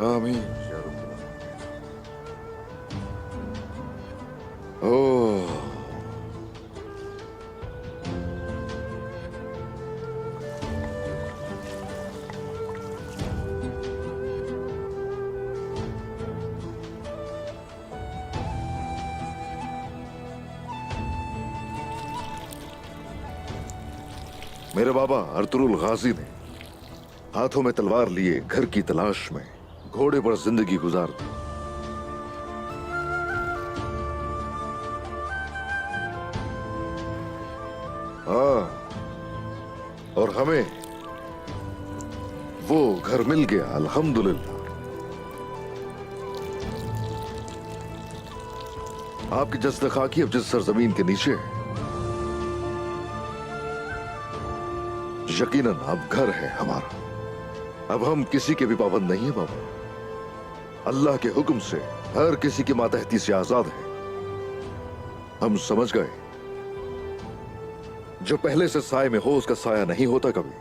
आमीन। ओह, मेरे बाबा अर्तुरुल गाजी ने हाथों में तलवार लिए घर की तलाश में घोड़े पर जिंदगी गुजार दी। हाँ, और हमें वो घर मिल गया, अल्हम्दुलिल्लाह। आपकी जस्द खाकी अब जिस सरजमीन के नीचे है, यकीनन अब घर है हमारा। अब हम किसी के भी पाबंद नहीं है बाबा। अल्लाह के हुक्म से हर किसी की मातहती से आजाद है। हम समझ गए, जो पहले से साए में हो उसका साया नहीं होता कभी।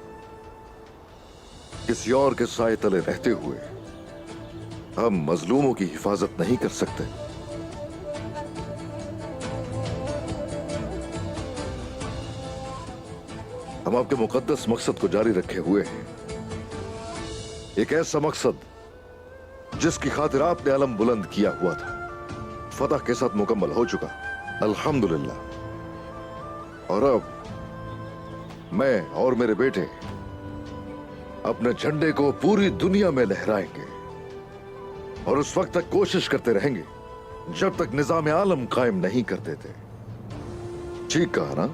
किसी और के साए तले रहते हुए हम मजलूमों की हिफाजत नहीं कर सकते। हम आपके मुकद्दस मकसद को जारी रखे हुए हैं, एक ऐसा मकसद जिसकी खातिर आपने अलम बुलंद किया हुआ था, फतह के साथ मुकम्मल हो चुका, अल्हम्दुलिल्लाह। और अब मैं और मेरे बेटे अपने झंडे को पूरी दुनिया में लहराएंगे और उस वक्त तक कोशिश करते रहेंगे जब तक निजाम आलम कायम नहीं कर देते। ठीक कहा ना?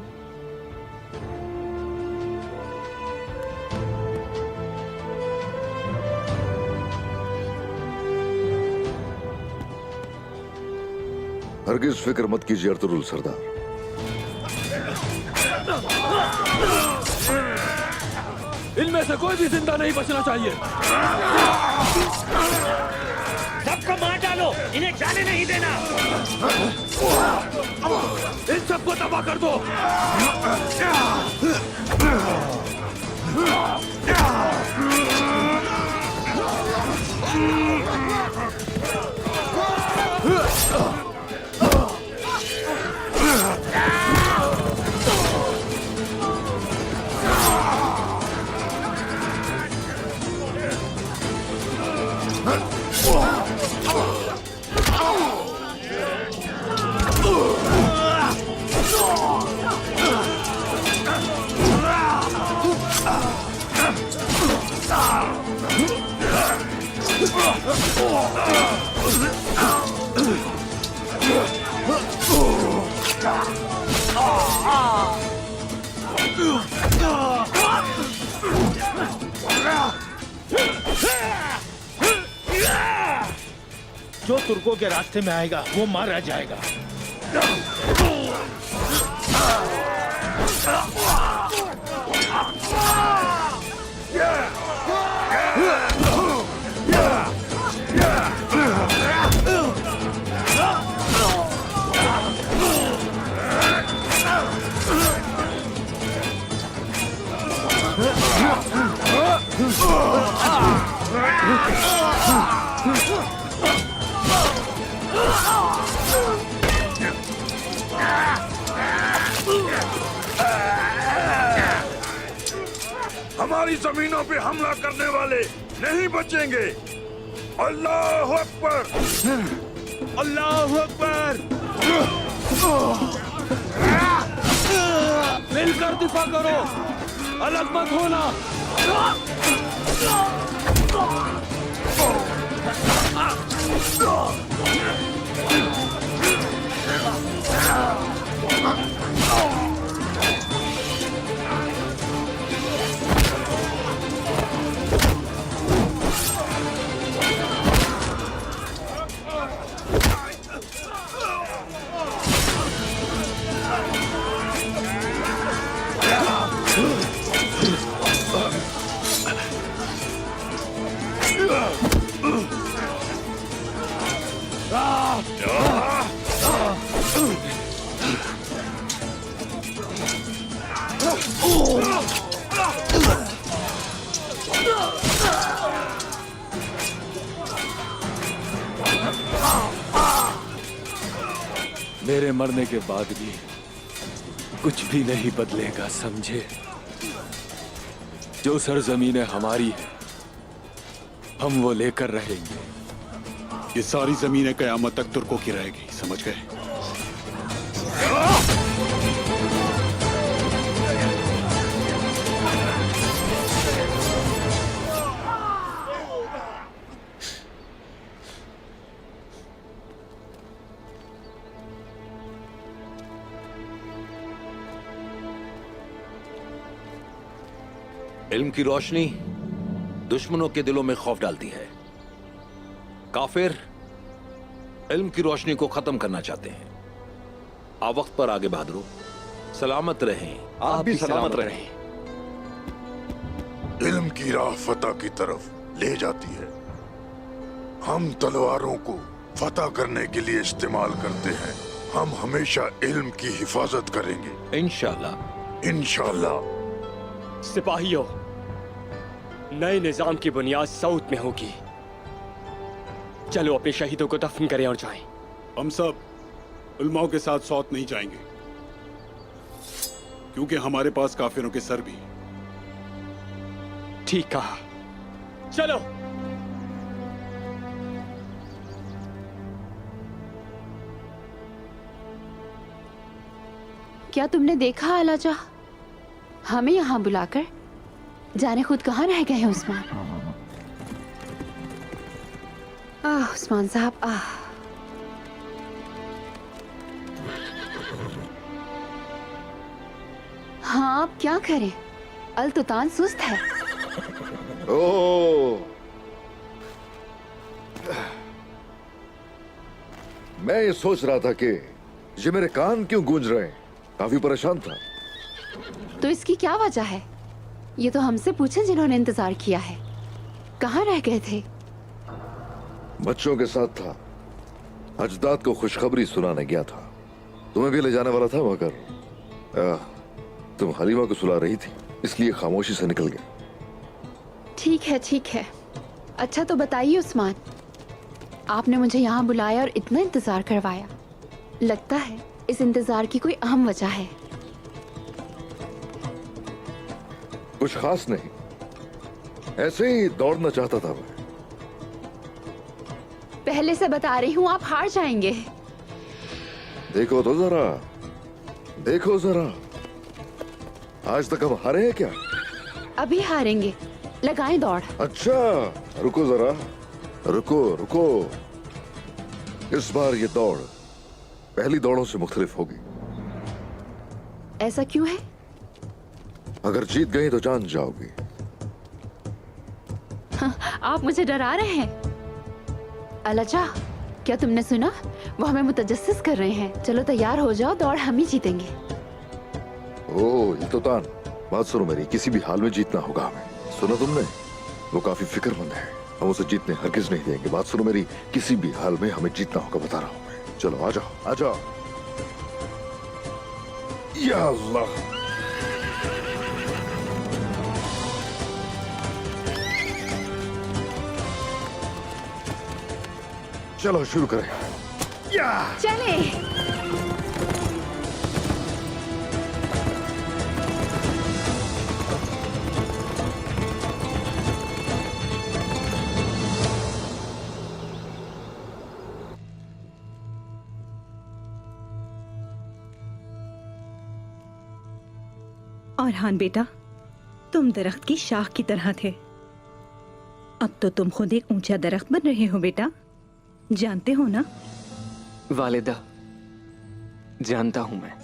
हरगिज फिक्र मत कीजिए अर्तुरुल सरदार। इनमें से कोई भी जिंदा नहीं बचना चाहिए। सबको मार डालो, इन्हें जाने नहीं देना। इन सबको तबाह कर दो। जो तुर्कों के रास्ते में आएगा वो मारा जाएगा। हमारी जमीनों पे हमला करने वाले नहीं बचेंगे। अल्लाह अकबर, अल्लाह अकबर। मिलकर दिफा करो, अलग मत होना। मेरे मरने के बाद भी कुछ भी नहीं बदलेगा, समझे? जो सरजमीनें हमारी है हम वो लेकर रहेंगे। ये सारी जमीनें कयामत तक तुर्कों की रहेगी, समझ गए? इल्म की रोशनी दुश्मनों के दिलों में खौफ डालती है। काफिर इल्म की रोशनी को खत्म करना चाहते हैं। आप वक्त पर आगे बहादुरों, सलामत रहें। आप भी सलामत रहें। इल्म की राह फतह की तरफ ले जाती है। हम तलवारों को फतह करने के लिए इस्तेमाल करते हैं। हम हमेशा इल्म की हिफाजत करेंगे, इंशाअल्लाह। इंशाअल्लाह। सिपाहियों, नए निजाम की बुनियाद सऊद में होगी। चलो अपने शहीदों को दफन करें और जाएं। हम सब उलमाओं के साथ सौत नहीं जाएंगे, क्योंकि हमारे पास काफिरों के सर भी। ठीक कहा, चलो। क्या तुमने देखा आलाजा? हमें यहाँ बुलाकर जाने खुद कहाँ रह गए हैं उस्मान? उस्मान साहब, हाँ अब क्या करें? अल तुतान सुस्त है। ओह, मैं ये सोच रहा था कि ये मेरे कान क्यों गूंज रहे हैं। काफी परेशान था। तो इसकी क्या वजह है? ये तो हमसे पूछें जिन्होंने इंतजार किया है। कहाँ रह गए थे? बच्चों के साथ था। अजदाद को खुशखबरी सुनाने गया था। तुम्हें भी ले जाने वाला था, मगर तुम हलीमा को सुला रही थी, इसलिए खामोशी से निकल गए। ठीक है, ठीक है। अच्छा तो बताइए उस्मान, आपने मुझे यहाँ बुलाया और इतना इंतजार करवाया। लगता है इस इंतजार की कोई अहम वजह है। कुछ खास नहीं, ऐसे ही दौड़ना चाहता था मैं। पहले से बता रही हूँ, आप हार जाएंगे। देखो तो जरा, देखो जरा, आज तक हम हारे हैं क्या? अभी हारेंगे, लगाएं दौड़। अच्छा रुको जरा, रुको रुको, इस बार ये दौड़ पहली दौड़ों से मुख्तलिफ होगी। ऐसा क्यों है? अगर जीत गई तो जान जाओगी। आप मुझे डरा रहे हैं। अलजा, क्या तुमने सुना? वो हमें मुतजस्सिस कर रहे हैं। चलो तैयार हो जाओ, दौड़ हम ही जीतेंगे। ओह इल्तुतान, बात सुनो मेरी, किसी भी हाल में जीतना होगा हमें। सुना तुमने? वो काफी फिक्रमंद है, हम उसे जीतने हरगिज नहीं देंगे। बात सुनो मेरी, किसी भी हाल में हमें जीतना होगा, बता रहा हूं मैं। चलो आ जाओ आ जाओ। या अल्लाह, चलो शुरू करें। चले। और हान बेटा, तुम दरख्त की शाख की तरह थे, अब तो तुम खुद एक ऊंचा दरख्त बन रहे हो बेटा, जानते हो ना? वालिदा, जानता हूं मैं।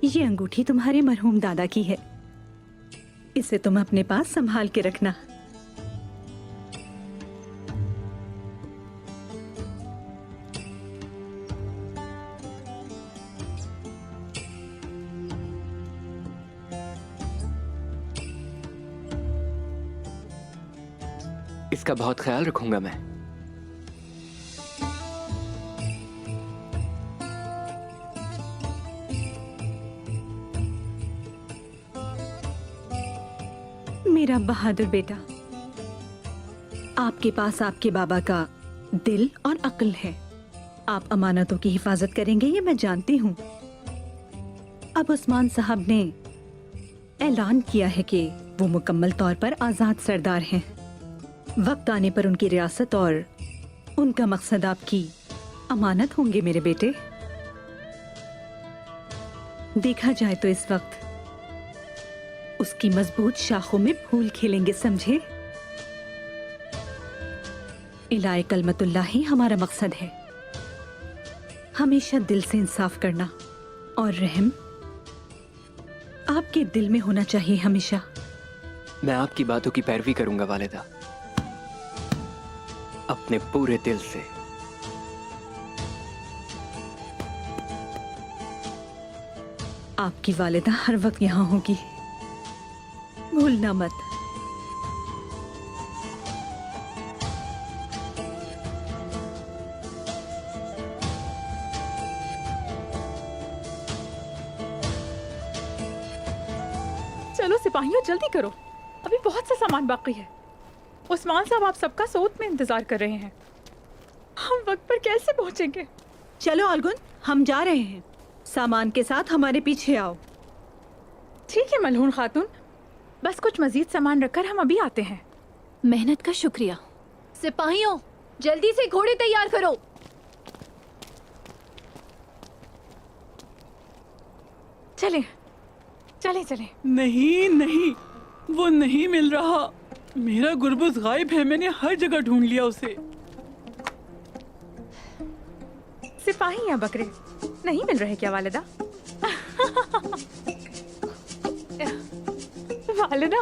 ये अंगूठी तुम्हारे मरहूम दादा की है, इसे तुम अपने पास संभाल के रखना। इसका बहुत ख्याल रखूंगा मैं। मेरा बहादुर बेटा, आपके पास आपके बाबा का दिल और अक्ल है। आप अमानतों की हिफाजत करेंगे, ये मैं जानती हूँ। अब उस्मान साहब ने ऐलान किया है कि वो मुकम्मल तौर पर आजाद सरदार हैं। वक्त आने पर उनकी रियासत और उनका मकसद आपकी अमानत होंगे मेरे बेटे। देखा जाए तो इस वक्त उसकी मजबूत शाखों में फूल खिलेंगे, समझे? इलाए कलमतुल्लाह ही हमारा मकसद है। हमेशा दिल से इंसाफ करना और रहम आपके दिल में होना चाहिए हमेशा। मैं आपकी बातों की पैरवी करूंगा वालिदा, अपने पूरे दिल से। आपकी वालिदा हर वक्त यहाँ होगी, भूलना मत। चलो सिपाहियों, जल्दी करो, अभी बहुत सा सामान बाकी है। उस्मान साहब आप सबका सोत में इंतजार कर रहे हैं। हम वक्त पर कैसे पहुंचेंगे? चलो अलगुन, हम जा रहे हैं। सामान के साथ हमारे पीछे आओ। ठीक है मलहून खातून, बस कुछ मजीद सामान रखकर हम अभी आते हैं। मेहनत का शुक्रिया। सिपाहियों, जल्दी से घोड़े तैयार करो। चले चले चले। नहीं नहीं, वो नहीं मिल रहा। मेरा गुरबुज गायब है, मैंने हर जगह ढूंढ लिया उसे। सिपाही या बकरे नहीं मिल रहे क्या वालिदा? वालिदा,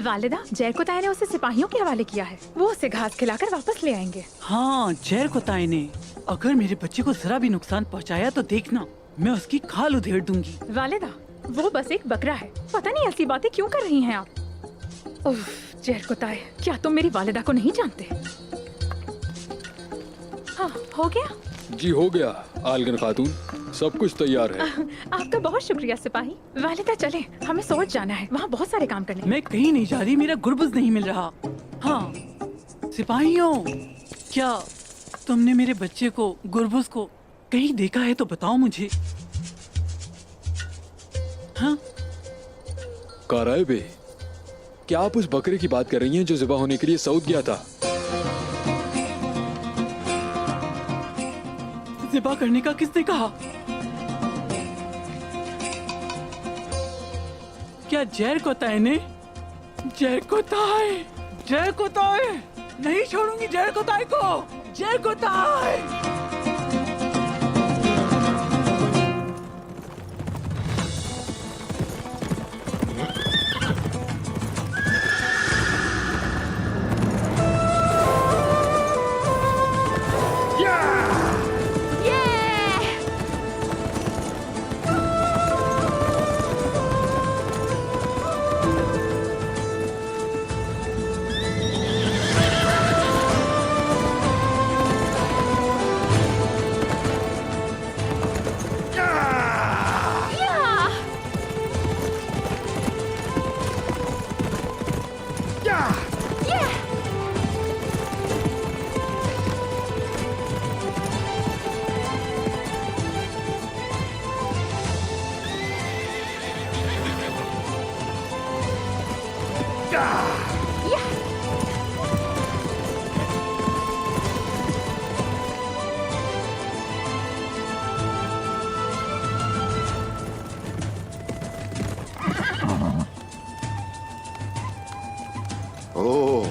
वालिदा, जैर को ताए ने उसे सिपाहियों के हवाले किया है। वो उसे घास खिलाकर वापस ले आएंगे। हाँ, जैर को ताए ने अगर मेरे बच्चे को जरा भी नुकसान पहुंचाया तो देखना, मैं उसकी खाल उधेड़ दूंगी। वालिदा, वो बस एक बकरा है। पता नहीं ऐसी बातें क्यों कर रही हैं आप। उफ, जैर को ताए, क्या तुम मेरी वालिदा को नहीं जानते? हाँ, हो गया? जी हो गया आलगन खातून, सब कुछ तैयार है। आपका बहुत शुक्रिया सिपाही। वालिदा चले, हमें सोच जाना है, वहाँ बहुत सारे काम करने। मैं कहीं नहीं जा रही, मेरा गुरबुज नहीं मिल रहा। हाँ सिपाहियों, क्या तुमने मेरे बच्चे को, गुरबुज को कहीं देखा है तो बताओ मुझे। हाँ काराय बे, क्या आप उस बकरे की बात कर रही हैं जो ज़िबा होने के लिए सऊद गया था? ज़िबा करने का किसने कहा? क्या जैर कोताय ने? जैर कोताय, जैर कोताय, नहीं छोड़ूंगी जैर कोताय को, जैर कोताय। ओह,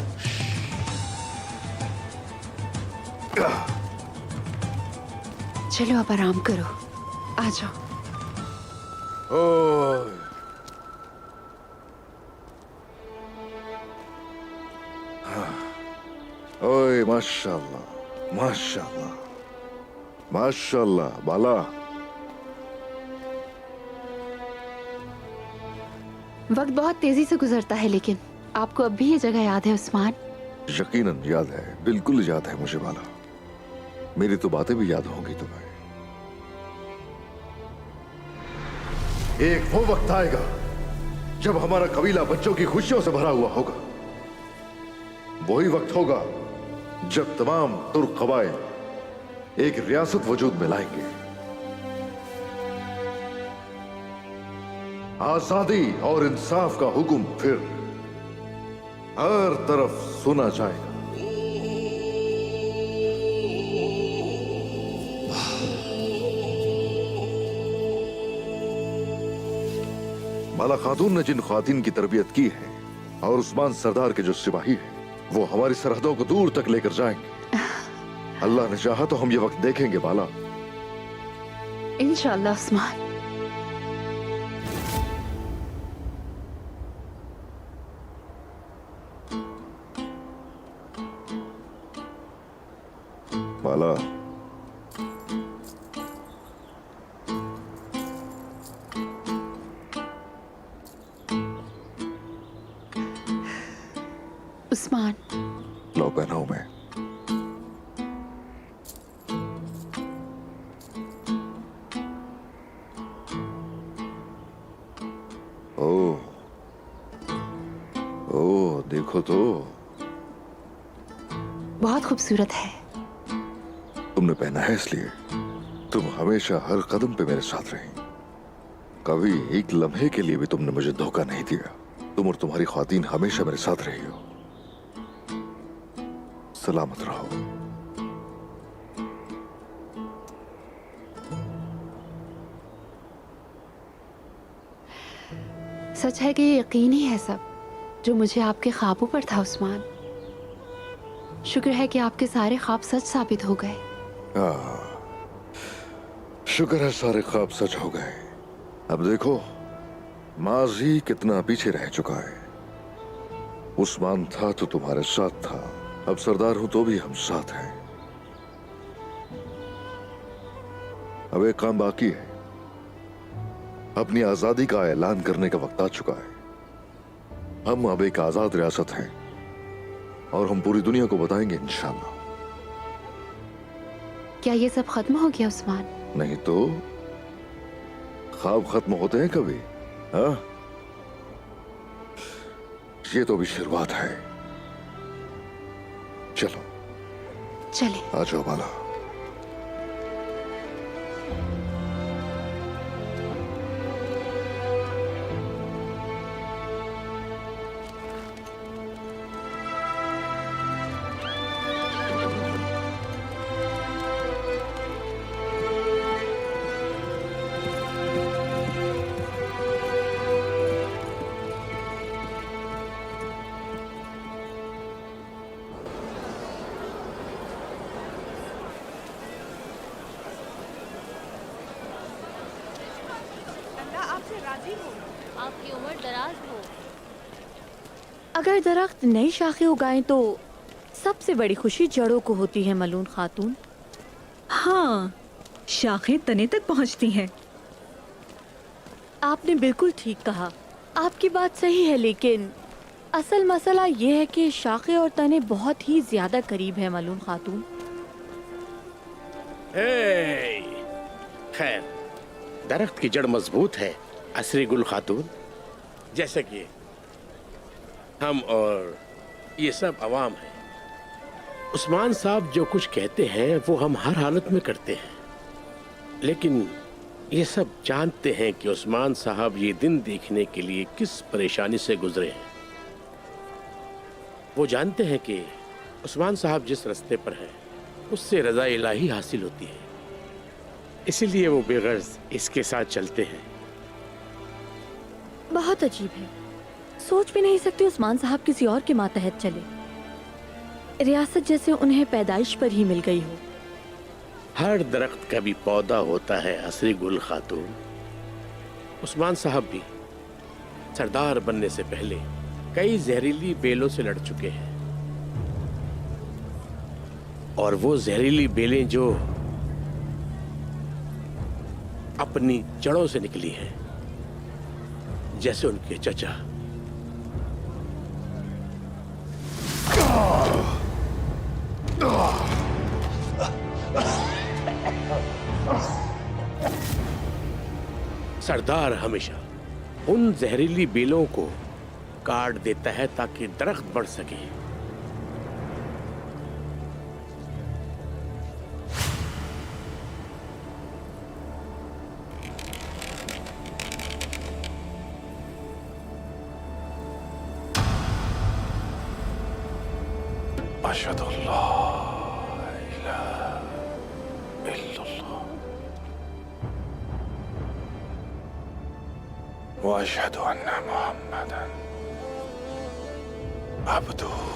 चलो अब आराम करो, आ जाओ। ओह, ओए माशाल्लाह, माशाल्लाह, माशाल्लाह बाला। वक्त बहुत तेजी से गुजरता है, लेकिन आपको अब भी ये जगह याद है उस्मान? यकीनन याद है, बिल्कुल याद है मुझे बाला। मेरी तो बातें भी याद होंगी तुम्हें। एक वो वक्त आएगा जब हमारा कबीला बच्चों की खुशियों से भरा हुआ होगा। वही वक्त होगा जब तमाम तुर्क कबाइल एक रियासत वजूद में लाएंगे। आजादी और इंसाफ का हुक्म फिर हर तरफ सुना जाएगा। माला खातून ने जिन ख्वातीन की तरबियत की है और उस्मान सरदार के जो सिपाही हैं, वो हमारी सरहदों को दूर तक लेकर जाएंगे। अल्लाह ने चाहा तो हम ये वक्त देखेंगे बाला। इंशाअल्लाह उस्मान। बाला, उस्मान, लो पहनाऊं मैं। ओह, ओह, देखो तो, बहुत खूबसूरत है। तुमने पहना है इसलिए। तुम हमेशा हर कदम पे मेरे साथ रही। कभी एक लम्हे के लिए भी तुमने मुझे धोखा नहीं दिया। तुम और तुम्हारी ख्वातीन हमेशा मेरे साथ रही हो। सलामत रहो। सच है कि ये यकीन ही है सब जो मुझे आपके ख्वाबों पर था उस्मान। शुक्र है कि आपके सारे ख्वाब सच साबित हो गए। शुक्र है सारे ख्वाब सच हो गए। अब देखो माजी कितना पीछे रह चुका है। उस्मान था तो तुम्हारे साथ था, अब सरदार हूं तो भी हम साथ हैं। अब एक काम बाकी है। अपनी आजादी का ऐलान करने का वक्त आ चुका है। हम अब एक आजाद रियासत हैं और हम पूरी दुनिया को बताएंगे इंशाअल्लाह। क्या ये सब खत्म हो गया उस्मान? नहीं तो ख्वाब खत्म होते हैं कभी? हाँ, ये तो भी शुरुआत है। चलो चले। आ जाओ माला। आपकी उम्र दराज हो। अगर दरख्त नई शाखें उगाएं तो सबसे बड़ी खुशी जड़ों को होती है मलून खातून। हाँ, शाखें तने तक पहुंचती हैं। आपने बिल्कुल ठीक कहा, आपकी बात सही है, लेकिन असल मसला ये है कि शाखें और तने बहुत ही ज्यादा करीब है मलून खातून। खैर, दरख्त की जड़ मजबूत है असरी गुल खातून। जैसे कि हम और ये सब अवाम हैं, उस्मान साहब जो कुछ कहते हैं वो हम हर हालत में करते हैं, लेकिन ये सब जानते हैं कि उस्मान साहब ये दिन देखने के लिए किस परेशानी से गुजरे हैं। वो जानते हैं कि उस्मान साहब जिस रास्ते पर हैं उससे रज़ा इलाही हासिल होती है, इसीलिए वो बेगर्ज इसके साथ चलते हैं। बहुत अजीब है, सोच भी नहीं सकते उस्मान साहब किसी और के मातहत चले, रियासत जैसे उन्हें पैदाइश पर ही मिल गई हो। हर दरख्त का भी पौधा होता है असरी गुल खातून। उस्मान साहब भी सरदार बनने से पहले कई जहरीली बेलों से लड़ चुके हैं, और वो जहरीली बेलें जो अपनी जड़ों से निकली हैं, जैसे उनके चचा। सरदार हमेशा उन जहरीली बेलों को काट देता है ताकि दरख्त बढ़ सके। अशहदु अल्ला इलाहा इल्लल्लाह व अशहदु अन्ना मुहम्मदन अब्दुहु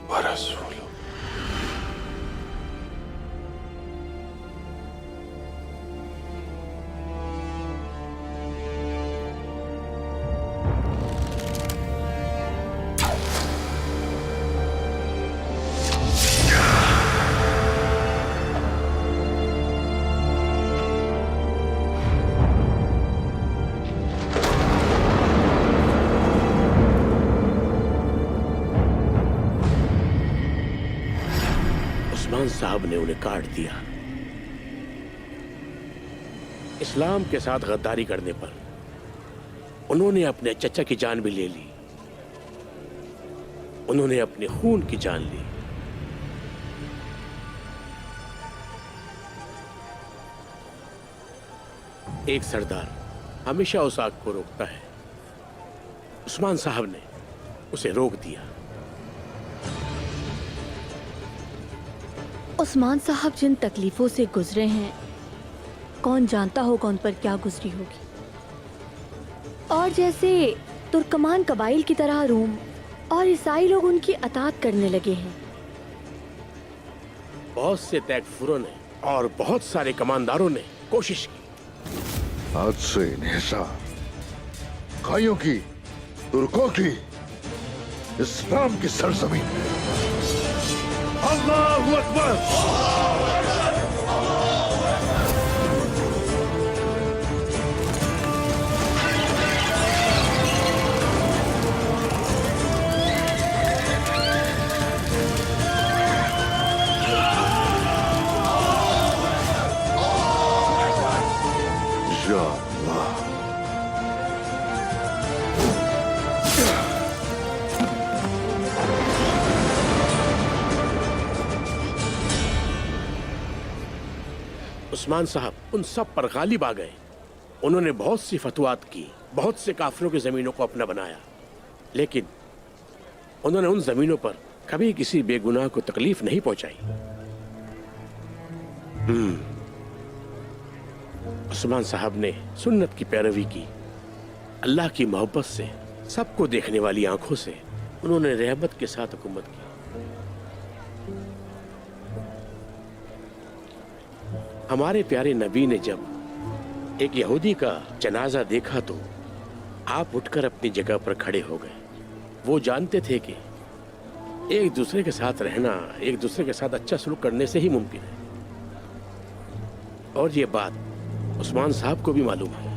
व रसूलुहु। उस्मान साहब ने उन्हें काट दिया। इस्लाम के साथ गद्दारी करने पर उन्होंने अपने चचा की जान भी ले ली, उन्होंने अपने खून की जान ली। एक सरदार हमेशा उस आग को रोकता है, उस्मान साहब ने उसे रोक दिया। उस्मान साहब जिन तकलीफों से गुजरे हैं, कौन जानता होगा उन पर क्या गुजरी होगी। और जैसे तुर्कमान कबाइल की तरह रूम और ईसाई लोग उनकी अताअत करने लगे हैं। बहुत से तैकफुरों ने और बहुत सारे कमांडारों ने कोशिश की। आज से हिस्सा काइयों की, तुर्कों की, इस्लाम की सरजमीन में। अल्लाहु अकबर। या अल्लाह। उस्मान साहब उन सब पर गालिब आ गए। उन्होंने बहुत सी फतवात की, बहुत से काफिरों की जमीनों को अपना बनाया, लेकिन उन्होंने उन जमीनों पर कभी किसी बेगुनाह को तकलीफ नहीं पहुंचाई। उस्मान साहब ने सुन्नत की पैरवी की, अल्लाह की मोहब्बत से, सबको देखने वाली आंखों से उन्होंने रहमत के साथ हुकूमत की। हमारे प्यारे नबी ने जब एक यहूदी का जनाजा देखा तो आप उठकर अपनी जगह पर खड़े हो गए। वो जानते थे कि एक दूसरे के साथ रहना, एक दूसरे के साथ अच्छा सलूक करने से ही मुमकिन है, और ये बात उस्मान साहब को भी मालूम है।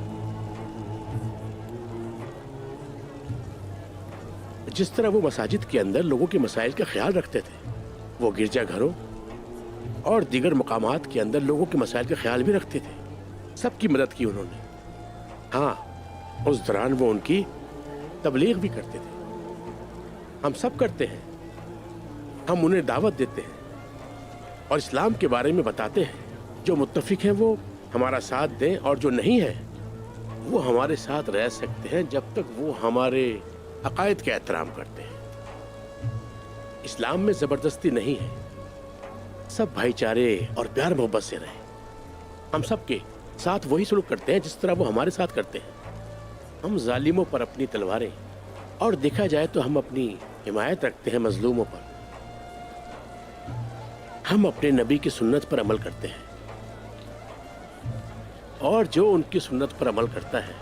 जिस तरह वो मसाजिद के अंदर लोगों के मसाइल का ख्याल रखते थे, वो गिरजाघरों और दीगर मकामात के अंदर लोगों के मसाइल का ख्याल भी रखते थे। सबकी मदद की उन्होंने। हाँ, उस दौरान वो उनकी तबलीग भी करते थे। हम सब करते हैं। हम उन्हें दावत देते हैं और इस्लाम के बारे में बताते हैं। जो मुत्तफिक हैं वो हमारा साथ दें, और जो नहीं है वो हमारे साथ रह सकते हैं जब तक वो हमारे अकायद का एहतराम करते हैं। इस्लाम में ज़बरदस्ती नहीं है, सब भाईचारे और प्यार मोहब्बत से रहें। हम सबके साथ वही सलूक करते हैं जिस तरह वो हमारे साथ करते हैं। हम जालिमों पर अपनी तलवारें, और देखा जाए तो हम अपनी हिमायत रखते हैं मजलूमों पर। हम अपने नबी की सुन्नत पर अमल करते हैं, और जो उनकी सुन्नत पर अमल करता है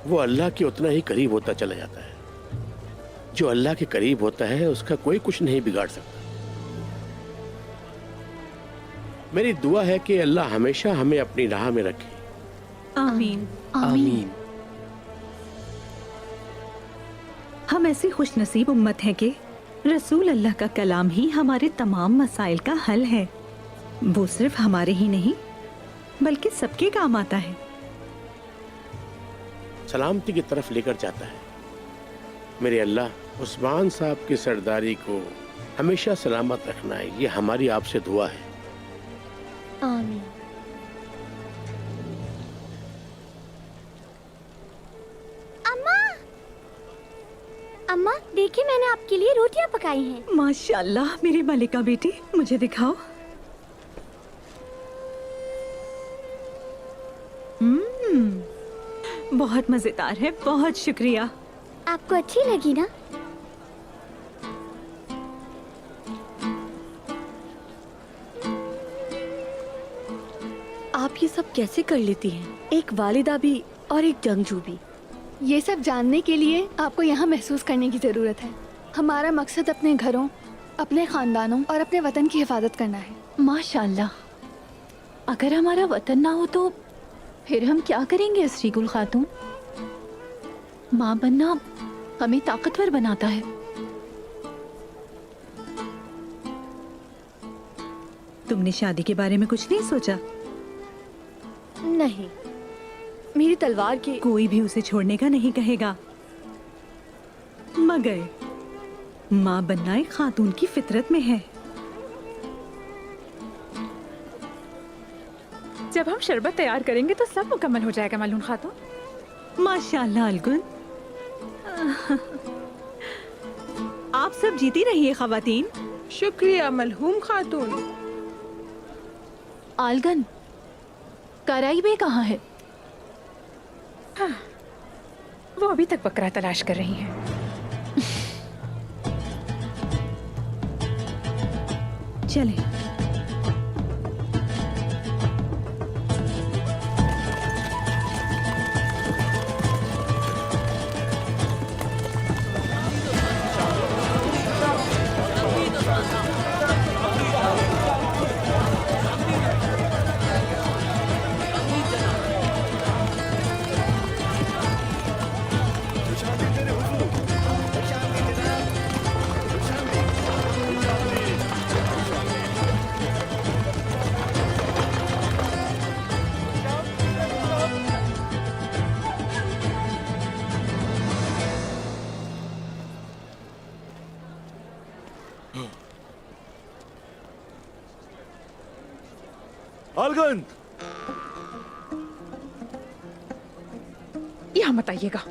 वो अल्लाह के उतना ही करीब होता चला जाता है। जो अल्लाह के करीब होता है उसका कोई कुछ नहीं बिगाड़ सकता। मेरी दुआ है कि अल्लाह हमेशा हमें अपनी राह में रखे। आमीन आमीन। हम ऐसी खुशनसीब उम्मत हैं कि रसूल अल्लाह का कलाम ही हमारे तमाम मसाइल का हल है। वो सिर्फ हमारे ही नहीं बल्कि सबके काम आता है। सलामती की तरफ लेकर जाता है। मेरे अल्लाह उस्मान साहब की सरदारी को हमेशा सलामत रखना है, ये हमारी आपसे दुआ है। आमीन। अम्मा, अम्मा देखिए मैंने आपके लिए रोटियां पकाई हैं। माशाल्लाह मेरी मलिका बेटी, मुझे दिखाओ। बहुत मजेदार है, बहुत शुक्रिया। आपको अच्छी लगी ना? आप ये सब कैसे कर लेती हैं? एक वालिदा भी और एक जंगजू भी। ये सब जानने के लिए आपको यहाँ महसूस करने की ज़रूरत है। हमारा मकसद अपने घरों, अपने ख़ानदानों और अपने वतन की हिफाजत करना है। माशाल्लाह, अगर हमारा वतन ना हो तो फिर हम क्या करेंगे असरी गुल खातून? माँ बनना हमें ताकतवर बनाता है। तुमने शादी के बारे में कुछ नहीं सोचा? नहीं, मेरी तलवार के कोई भी उसे छोड़ने का नहीं कहेगा, मगर माँ बनना एक खातून की फितरत में है। जब हम शरबत तैयार करेंगे तो सब मुकम्मल हो जाएगा मालूम खातून। माशाल्लाह अलगुन। आप सब जीती रहिए खवातीन। शुक्रिया मलहूम खातून। आलगन, कराई बे कहाँ है? हाँ, वो अभी तक बकरा तलाश कर रही हैं। चलें। अलगन, यहाँ मत आइएगा।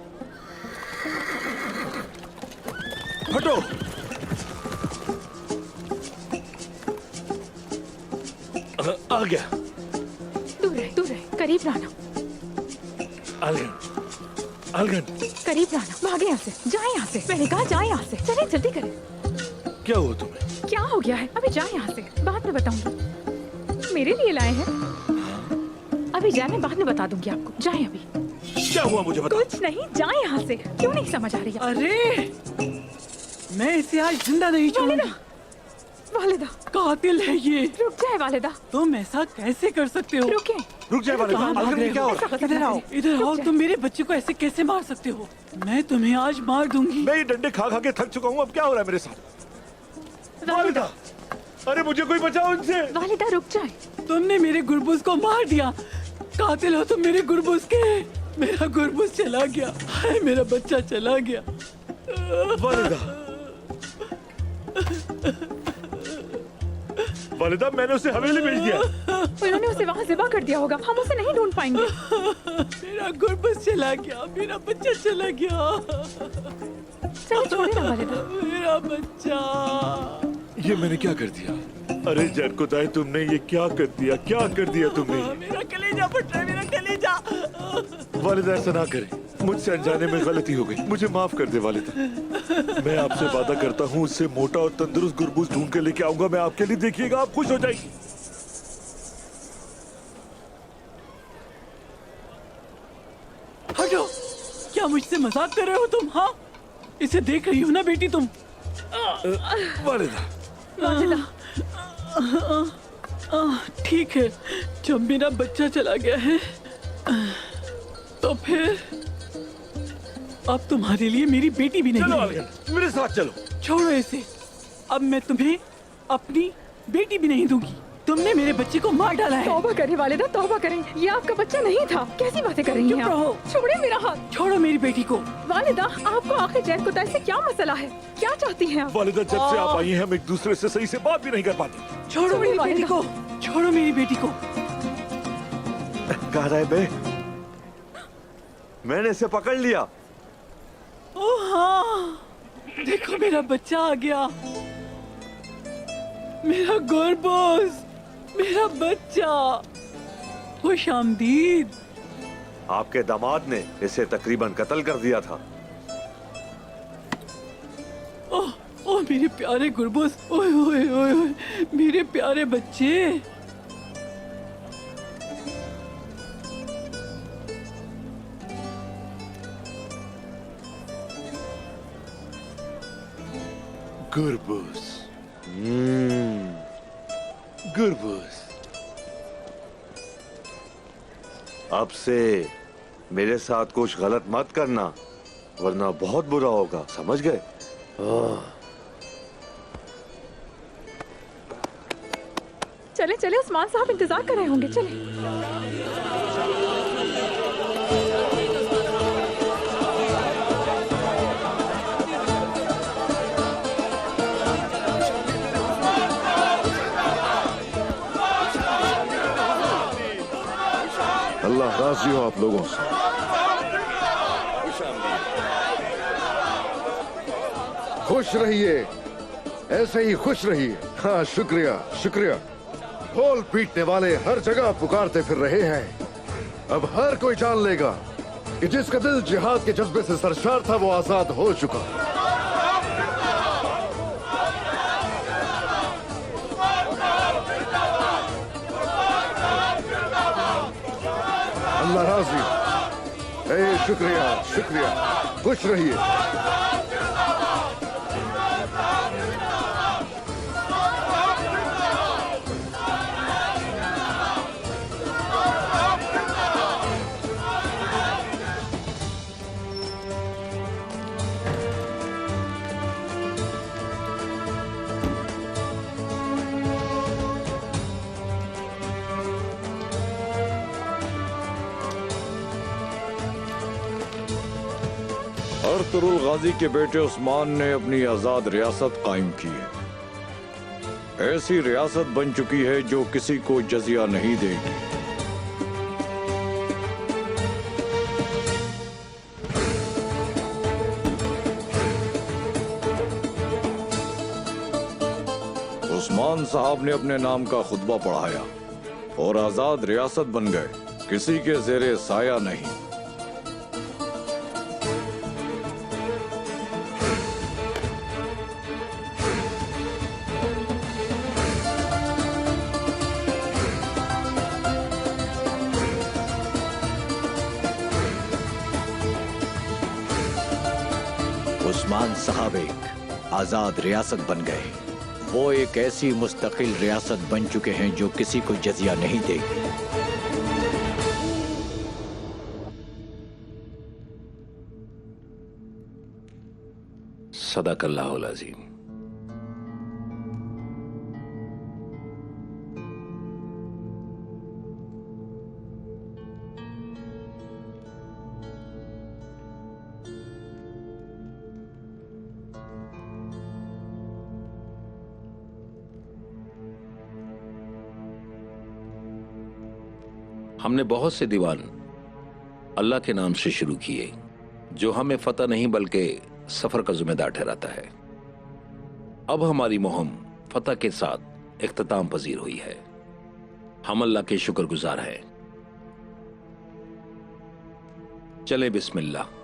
हटो। आ गया। दूर रहे, करीब लाना। अलगन, अलगन, करीब लाना, भागे यहाँ से, जाए यहाँ से। मैंने कहा जाए यहाँ से, चले जल्दी करें। क्या हुआ तुम्हें? क्या हो गया है? अभी जाए यहाँ से, बाद में बताऊंगी। मेरे लिए लाए हैं। अभी जाए, मैं बाद में बता दूंगी आपको। जाए अभी। क्या हुआ मुझे बता। कुछ नहीं, जाए यहाँ से। क्यों नहीं समझ आ रही? अरे मैं इसे आज जिंदा नहीं छोड़ूंगा। वालिदा, कातिल है ये। रुक जाए वालिदा। तुम ऐसा कैसे कर सकते हो? रुके। रुक जाए वालिदा। अलगन, क्या हो रहा है? इधर आओ, इधर आओ। तुम मेरे बच्चे को ऐसे कैसे मार सकते हो? मैं तुम्हें आज मार दूंगी। मैं ये डंडे खा खा के थक चुका हूँ। अब क्या हो रहा है मेरे साथ? वालिदा, अरे मुझे कोई बचाओ इनसे। वालिदा रुक जाए। तुमने मेरे गुरबुज को मार दिया। कातिल हो तुम मेरे गुरबुज के। मेरा गुरबुज चला गया। हाय, मेरा बच्चा चला गया। वालिदा, वालिदा, मैंने उसे हवेली भेज दिया। उन्होंने उसे वहाँ ज़िबा कर दिया होगा। हम उसे नहीं ढूंढ पाएंगे। मेरा गुरबुज चला गया, मेरा बच्चा चला गया। चलो छोड़े ना वालिदा। मेरा बच्चा। ये मैंने क्या कर दिया? अरे जरकुदाई, तुमने ये क्या कर दिया? क्या कर दिया तुमने? मेरा कलेजा फट रहा है, मेरा कलेजा। वालिदा, ऐसा ना करें। मुझसे अनजाने में गलती हो गई, मुझे माफ कर दे वालिदा। मैं आपसे वादा करता हूँ, उससे मोटा और तंदुरुस्त गुरबूज ढूंढ के लेके आऊंगा मैं आपके लिए। देखिएगा, आप खुश हो जाएंगी। हटो। क्या मुझसे मजाक कर रहे हो तुम? हाँ, इसे देख रही हो ना बेटी तुम? वालिदा, वालिदा। ठीक है, जब मेरा बच्चा चला गया है तो फिर अब तुम्हारे लिए मेरी बेटी भी नहीं चलो है। अलगन, मेरे साथ चलो। छोड़ो इसे। अब मैं तुम्हें अपनी बेटी भी नहीं दूंगी। तुमने मेरे बच्चे को मार डाला है। तौबा करें वालिदा, तौबा करें। ये आपका बच्चा नहीं था। कैसी बातें कर रही हैं आप? छोड़े मेरा हाथ। छोड़ो मेरी बेटी को। वालिदा, आपको आखिर जरकुदाई से क्या मसला है? क्या चाहती हैं आप? वालिदा, जब से आप आई हैं हम एक दूसरे से सही से बात भी नहीं कर पाते। छोड़ो मेरी बेटी को। छोड़ो मेरी बेटी को। कह रहे बे, मैंने इसे पकड़ लिया। ओह हाँ, देखो मेरा बच्चा आ गया। मेरा गुरबुज, मेरा बच्चा। खुश आमदीद। आपके दामाद ने इसे तकरीबन कत्ल कर दिया था। ओह ओह, मेरे प्यारे गुरबुज। ओए ओए ओए ओए, मेरे प्यारे बच्चे। गुरबूज, गुरबूज। अब से मेरे साथ कुछ गलत मत करना, वरना बहुत बुरा होगा, समझ गए? चले चले, उस्मान साहब इंतजार कर रहे होंगे। चले। अल्लाह राजी हो आप लोगों से। खुश रहिए, ऐसे ही खुश रहिए। हाँ, शुक्रिया शुक्रिया। ढोल पीटने वाले हर जगह पुकारते फिर रहे हैं। अब हर कोई जान लेगा कि जिसका दिल जिहाद के जज्बे से सरशार था वो आजाद हो चुका। अल्लाह राजी। शुक्रिया शुक्रिया। खुश रहिए। अर्तुरुल गाजी के बेटे उस्मान ने अपनी आजाद रियासत कायम की है। ऐसी रियासत बन चुकी है जो किसी को जजिया नहीं देगी। उस्मान साहब ने अपने नाम का खुतबा पढ़ाया और आजाद रियासत बन गए, किसी के जेरे साया नहीं। उस्मान साहब एक आजाद रियासत बन गए। वो एक ऐसी मुस्तकिल रियासत बन चुके हैं जो किसी को जजिया नहीं देगी। सदाकल्लाहुल अज़ीम। हमने बहुत से दीवान अल्लाह के नाम से शुरू किए, जो हमें फतह नहीं बल्कि सफर का जिम्मेदार ठहराता है। अब हमारी मुहिम फतह के साथ इख्तिताम पजीर हुई है। हम अल्लाह के शुक्रगुजार हैं। चले बिस्मिल्लाह।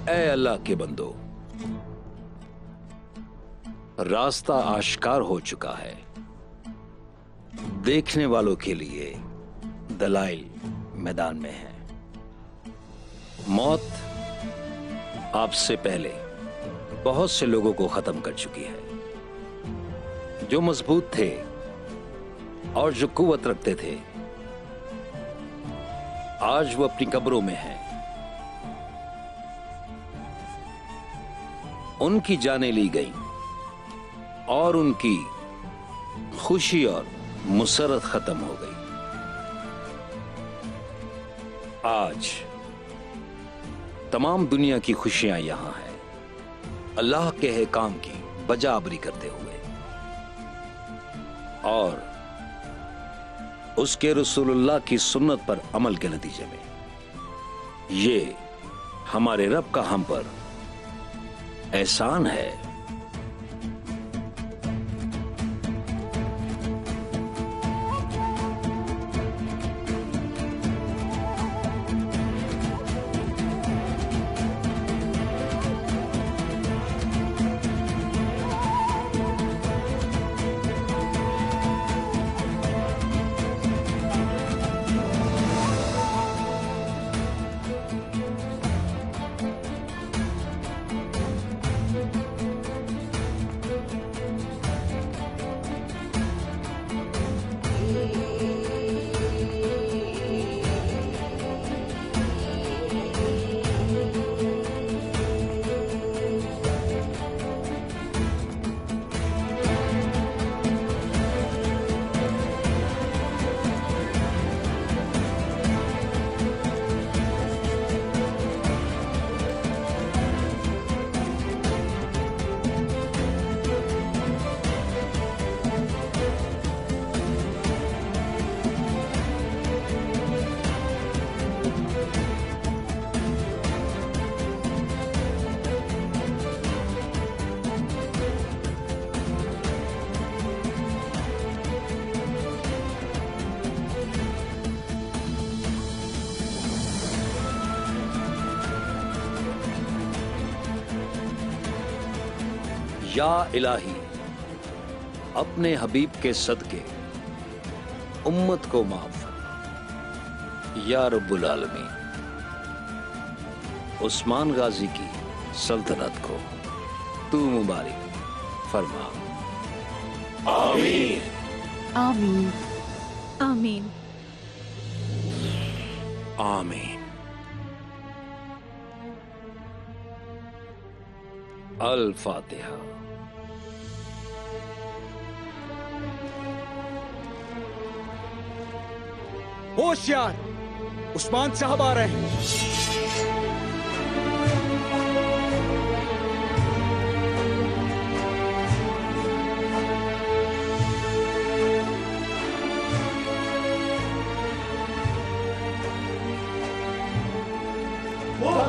ऐ अल्लाह के बंदो, रास्ता आश्कार हो चुका है। देखने वालों के लिए दलाइल मैदान में है। मौत आपसे पहले बहुत से लोगों को खत्म कर चुकी है। जो मजबूत थे और जो कुव्वत रखते थे, आज वो अपनी कब्रों में हैं। उनकी जानें ली गई और उनकी खुशी और मुसरत खत्म हो गई। आज तमाम दुनिया की खुशियां यहां हैं, अल्लाह के अहकाम की बजाबरी करते हुए और उसके रसूलुल्लाह की सुन्नत पर अमल के नतीजे में। ये हमारे रब का हम पर एहसान है। या इलाही, अपने हबीब के सदके उम्मत को माफ या रब्बुल आलमीन। उस्मान गाजी की सल्तनत को तू मुबारक फरमा। आमीन। आमीन। आमीन। आमीन। अल फातिहा। होशियार, उस्मान साहब आ रहे हैं।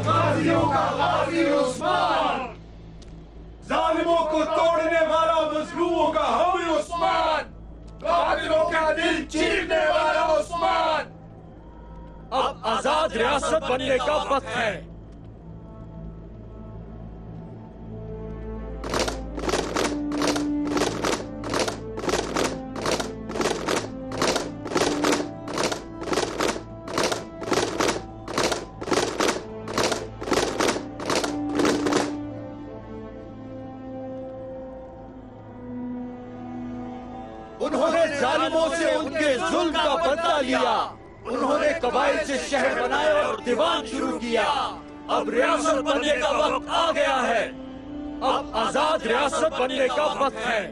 गाजियों का गाजी उस्मान, जालिमों को तोड़ने वाला मजलूमों का हामी उस्मान, कातिलों का दिल चीरने वाला उस्मान। अब आजाद रियासत बनने का वक्त है। उन्होंने जालिमों से उनके जुल्म का बदला लिया। उन्होंने कबाइल से शहर बनाए और दीवान शुरू किया। अब रियासत बनने का वक्त आ गया है। अब आजाद रियासत बनने का वक्त है।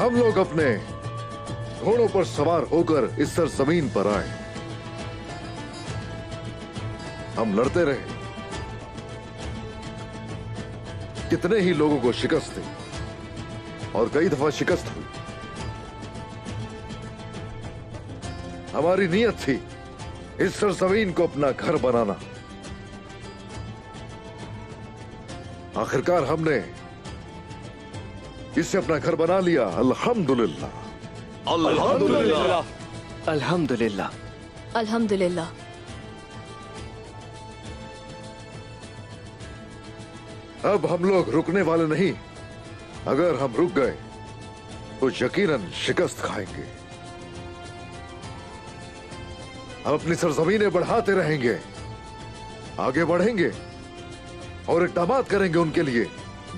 हम लोग अपने घोड़ों पर सवार होकर इस सरजमीन पर आए। हम लड़ते रहे, कितने ही लोगों को शिकस्त दी और कई दफा शिकस्त हुई। हमारी नीयत थी इस सरजमीन को अपना घर बनाना। आखिरकार हमने इसे अपना घर बना लिया। अल्हम्दुलिल्लाह, अल्हम्दुलिल्लाह, अल्हम्दुलिल्लाह, अल्हम्दुलिल्लाह। अब हम लोग रुकने वाले नहीं। अगर हम रुक गए तो यकीनन शिकस्त खाएंगे। हम अपनी सरजमीनें बढ़ाते रहेंगे, आगे बढ़ेंगे और इक़दामात करेंगे उनके लिए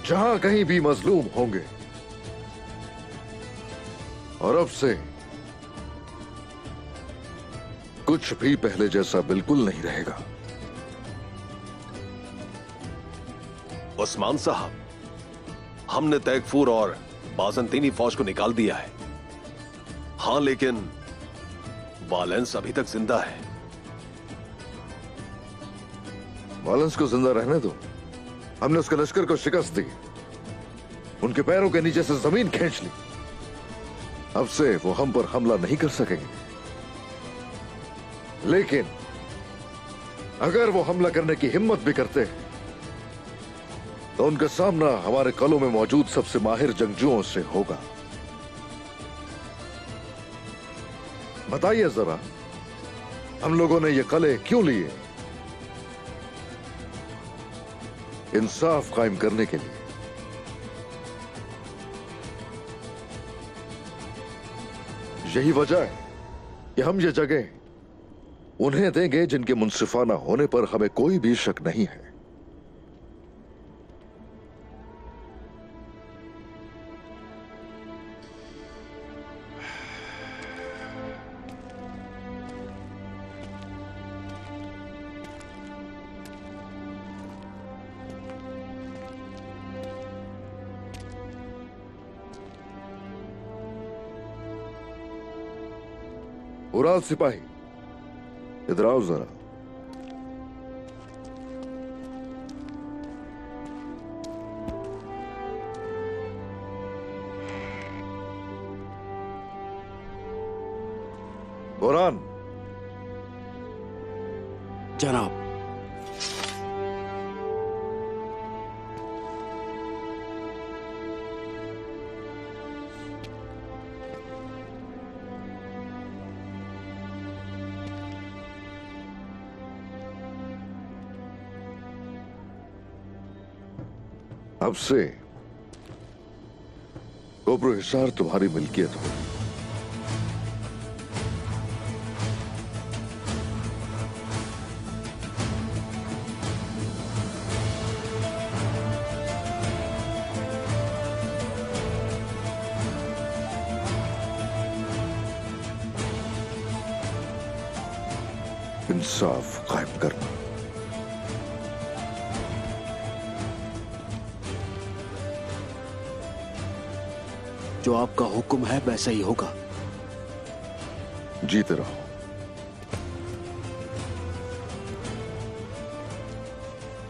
जहां कहीं भी मजलूम होंगे। और अब से कुछ भी पहले जैसा बिल्कुल नहीं रहेगा। उस्मान साहब, हमने तैगफूर और बाजंतीनी फौज को निकाल दिया है। हां, लेकिन वालेंस अभी तक जिंदा है। वालेंस को जिंदा रहने दो। हमने उसके लश्कर को शिकस्त दी, उनके पैरों के नीचे से जमीन खींच ली। अब से वो हम पर हमला नहीं कर सकेंगे। लेकिन अगर वो हमला करने की हिम्मत भी करते तो उनका सामना हमारे कलों में मौजूद सबसे माहिर जंगजुओं से होगा। बताइए जरा, हम लोगों ने ये कले क्यों लिए? इंसाफ कायम करने के लिए। यही वजह है कि हम ये जगह उन्हें देंगे जिनके मुंसिफाना होने पर हमें कोई भी शक नहीं है। उराल सिपाही, इधर आओ जरा। बुरहान, जनाब। अब से कोबरो हिसार तुम्हारी मिल्कियत हो। इंसाफ कायम करना। जो आपका हुक्म है वैसा ही होगा। जीते रहो।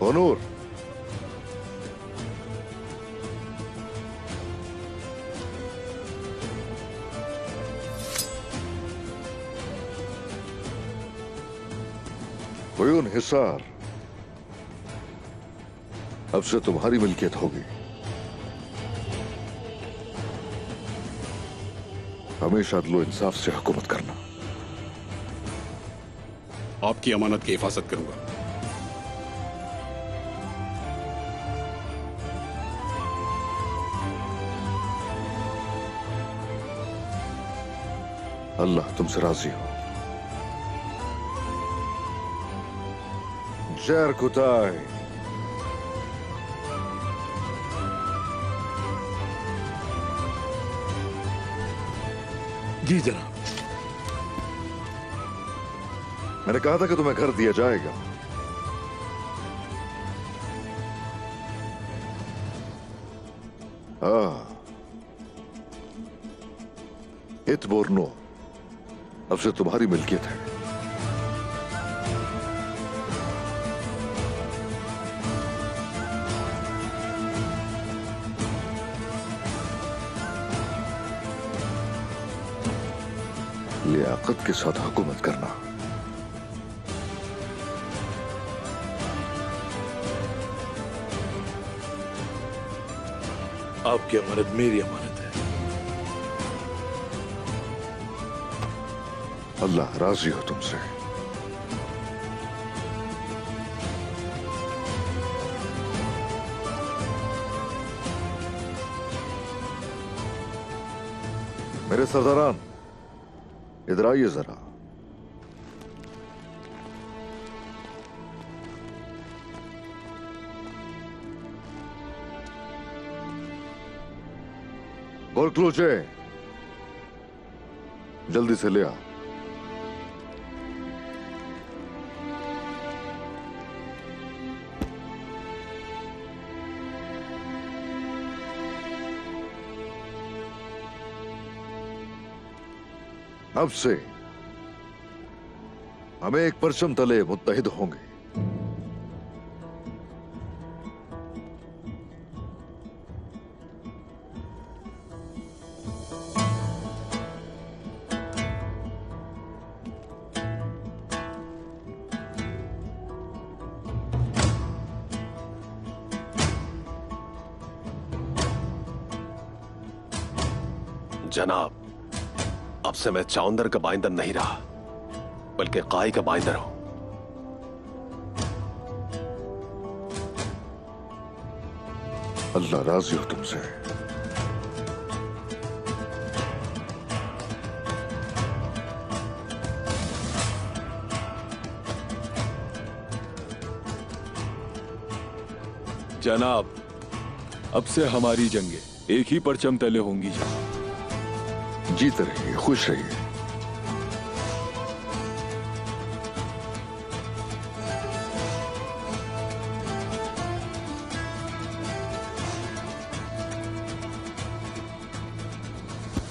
ओनूर, हुयून हिसार अब से तुम्हारी मिल्कियत होगी। हमेशा अदलो इंसाफ से हुकूमत करना। आपकी अमानत की हिफाजत करूंगा। अल्लाह तुमसे राजी हो। जैर कुताई। जी जनाब। मैंने कहा था कि तुम्हें घर दिया जाएगा। इत बोर्नो अब से तुम्हारी मिल्कियत है। लियाकत के साथ हुकूमत करना। आपकी अमानत मेरी अमानत है। अल्लाह राजी हो तुमसे। मेरे सरदारान, इधर आइए जरा। गोलक्लूचे जल्दी से ले आ। अब से हमें एक परचम तले मुत्तहिद होंगे। जनाब, अब से मैं चौंदर का बाइंदर नहीं रहा, बल्कि काई का बाइंदर हूं। अल्लाह राजी हो तुमसे। जनाब, अब से हमारी जंगें एक ही परचम तले होंगी। जीते रहिए, खुश रहिए।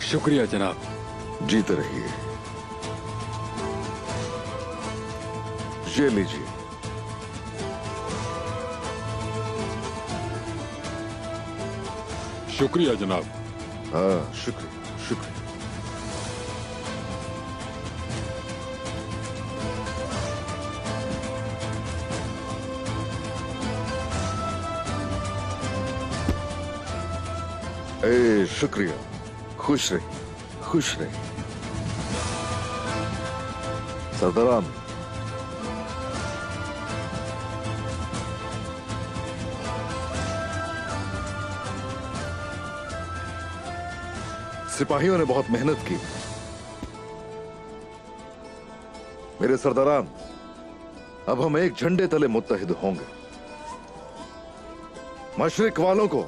शुक्रिया जनाब। जीते रहिए। ये लीजिए। शुक्रिया जनाब। हाँ, शुक्रिया शुक्रिया। ए, शुक्रिया। खुश रहिए, खुश रहिए। सरदारान, सिपाहियों ने बहुत मेहनत की। मेरे सरदारान, अब हम एक झंडे तले मुत्तहिद होंगे। मशरिक वालों को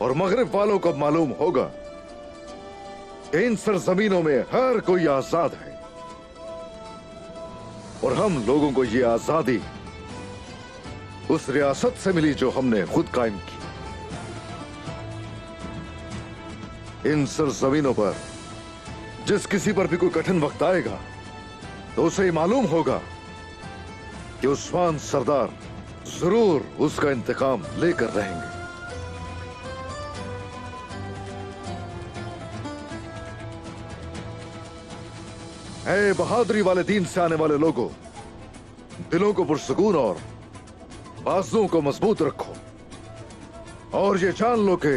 और मगरिब वालों को मालूम होगा कि इन सरजमीनों में हर कोई आजाद है और हम लोगों को ये आजादी उस रियासत से मिली जो हमने खुद कायम की। इन सरजमीनों पर जिस किसी पर भी कोई कठिन वक्त आएगा तो उसे ही मालूम होगा कि उस्मान सरदार जरूर उसका इंतकाम लेकर रहेंगे। ऐ बहादुरी वाले दीन से आने वाले लोगों, दिलों को पुरसकून और बाजुओं को मजबूत रखो और ये जान लो कि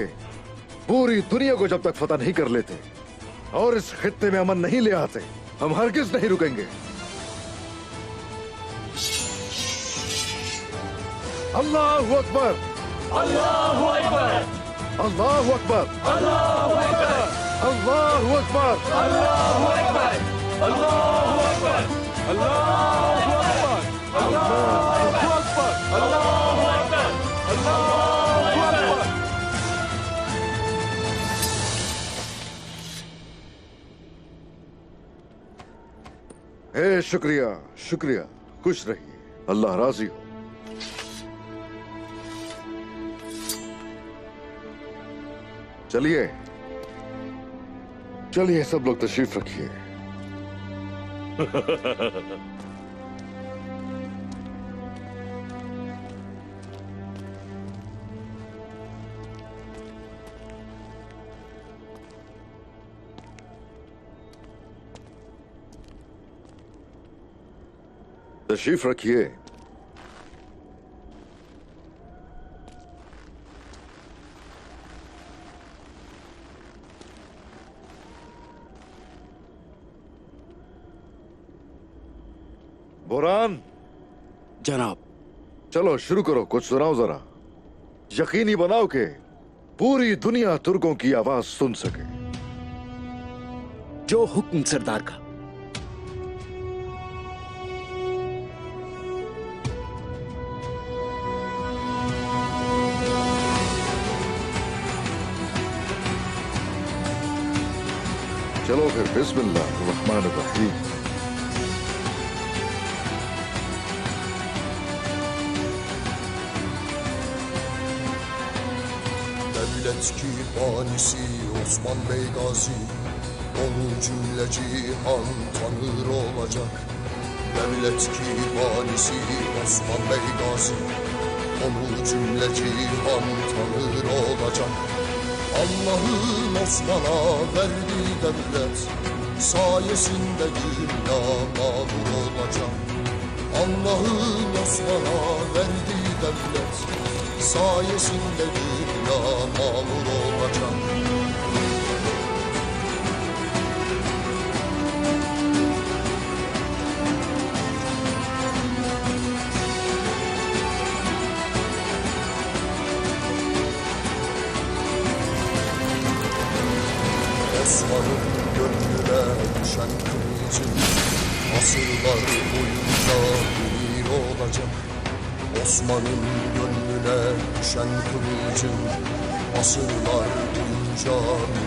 पूरी दुनिया को जब तक फतह नहीं कर लेते और इस खित्ते में अमन नहीं ले आते, हम हरगिज नहीं रुकेंगे। अल्लाहु अकबर, अल्लाहु अकबर, अल्लाहु अकबर, अल्लाहु अकबर, अल्लाहु अकबर, अल्लाहु अकबर, अल्लाहु अकबर, अल्लाहु अकबर, अल्लाहु अकबर, अल्लाहु अकबर, अल्लाहु अकबर। शुक्रिया शुक्रिया, खुश रहिए, अल्लाह राजी हो। चलिए चलिए सब लोग तशरीफ रखिए। तशरीफ रखिए। बुरहान जनाब। चलो शुरू करो, कुछ सुनाओ जरा। यकीनी बनाओ कि पूरी दुनिया तुर्कों की आवाज सुन सके। जो हुक्म सरदार का। चलो फिर, बिस्मिल्लाह रहमान रहीम। Devlet ki banisi Osman Bey Gazi, onu cümle cihan tanır olacak. Devlet ki banisi Osman Bey Gazi, onu cümle cihan tanır olacak. Allah'ın Osman'a verdiği devlet sayesinde dünya mağdur olacak. Allah'ın Osman'a verdiği devlet sayesinde dünya mağdur olacak. Osman'ın gönlüne düşen kılıcın asırlar boyunca bir olacak. Osman'ın gönlüne düşen kılıcın asırlar boyunca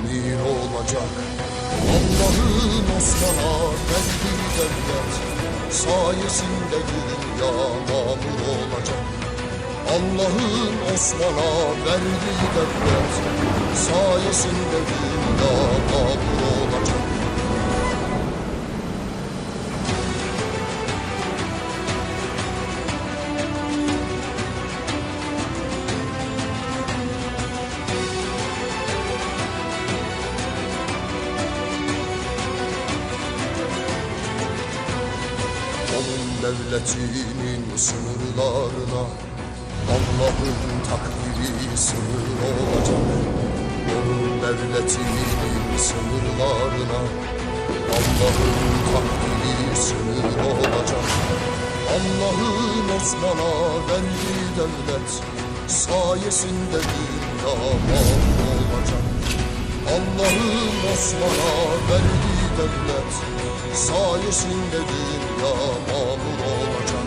bir olacak. Allah'ın Osman'a verdiği devlet sayesinde dünya mamur olacak. Allah'ın Osman'a verdiği devlet sayesinde dünya mamur olacak. Devletinin sınırlarına Allah'ın takdiri sınır olacak. Onun devletinin sınırlarına Allah'ın takdiri sınır olacak. Allah'ın Osman'a verdiği devlet sayesinde dünya mamur olacak. Allah'ın Osman'a verdiği devlet sayesinde dünya mamur olacak.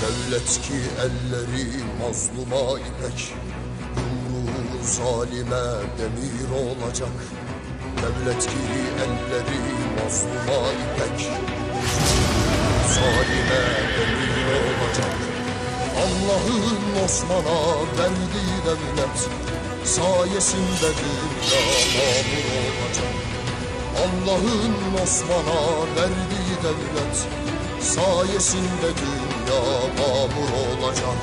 Devlet ki elleri mazluma ipek, yumruğu zalime demir olacak. Devlet ki elleri mazluma ipek, yumruğu zalime demir olacak. Allah'ın Osman'a verdiği devlet sayesinde dünya mamur olacak. Allah'ın Osman'a verdiği devlet sayesinde dünya mamur olacak.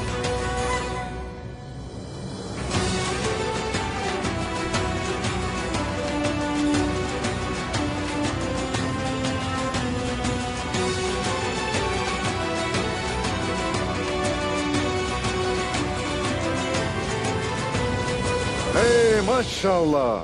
Hey maşallah.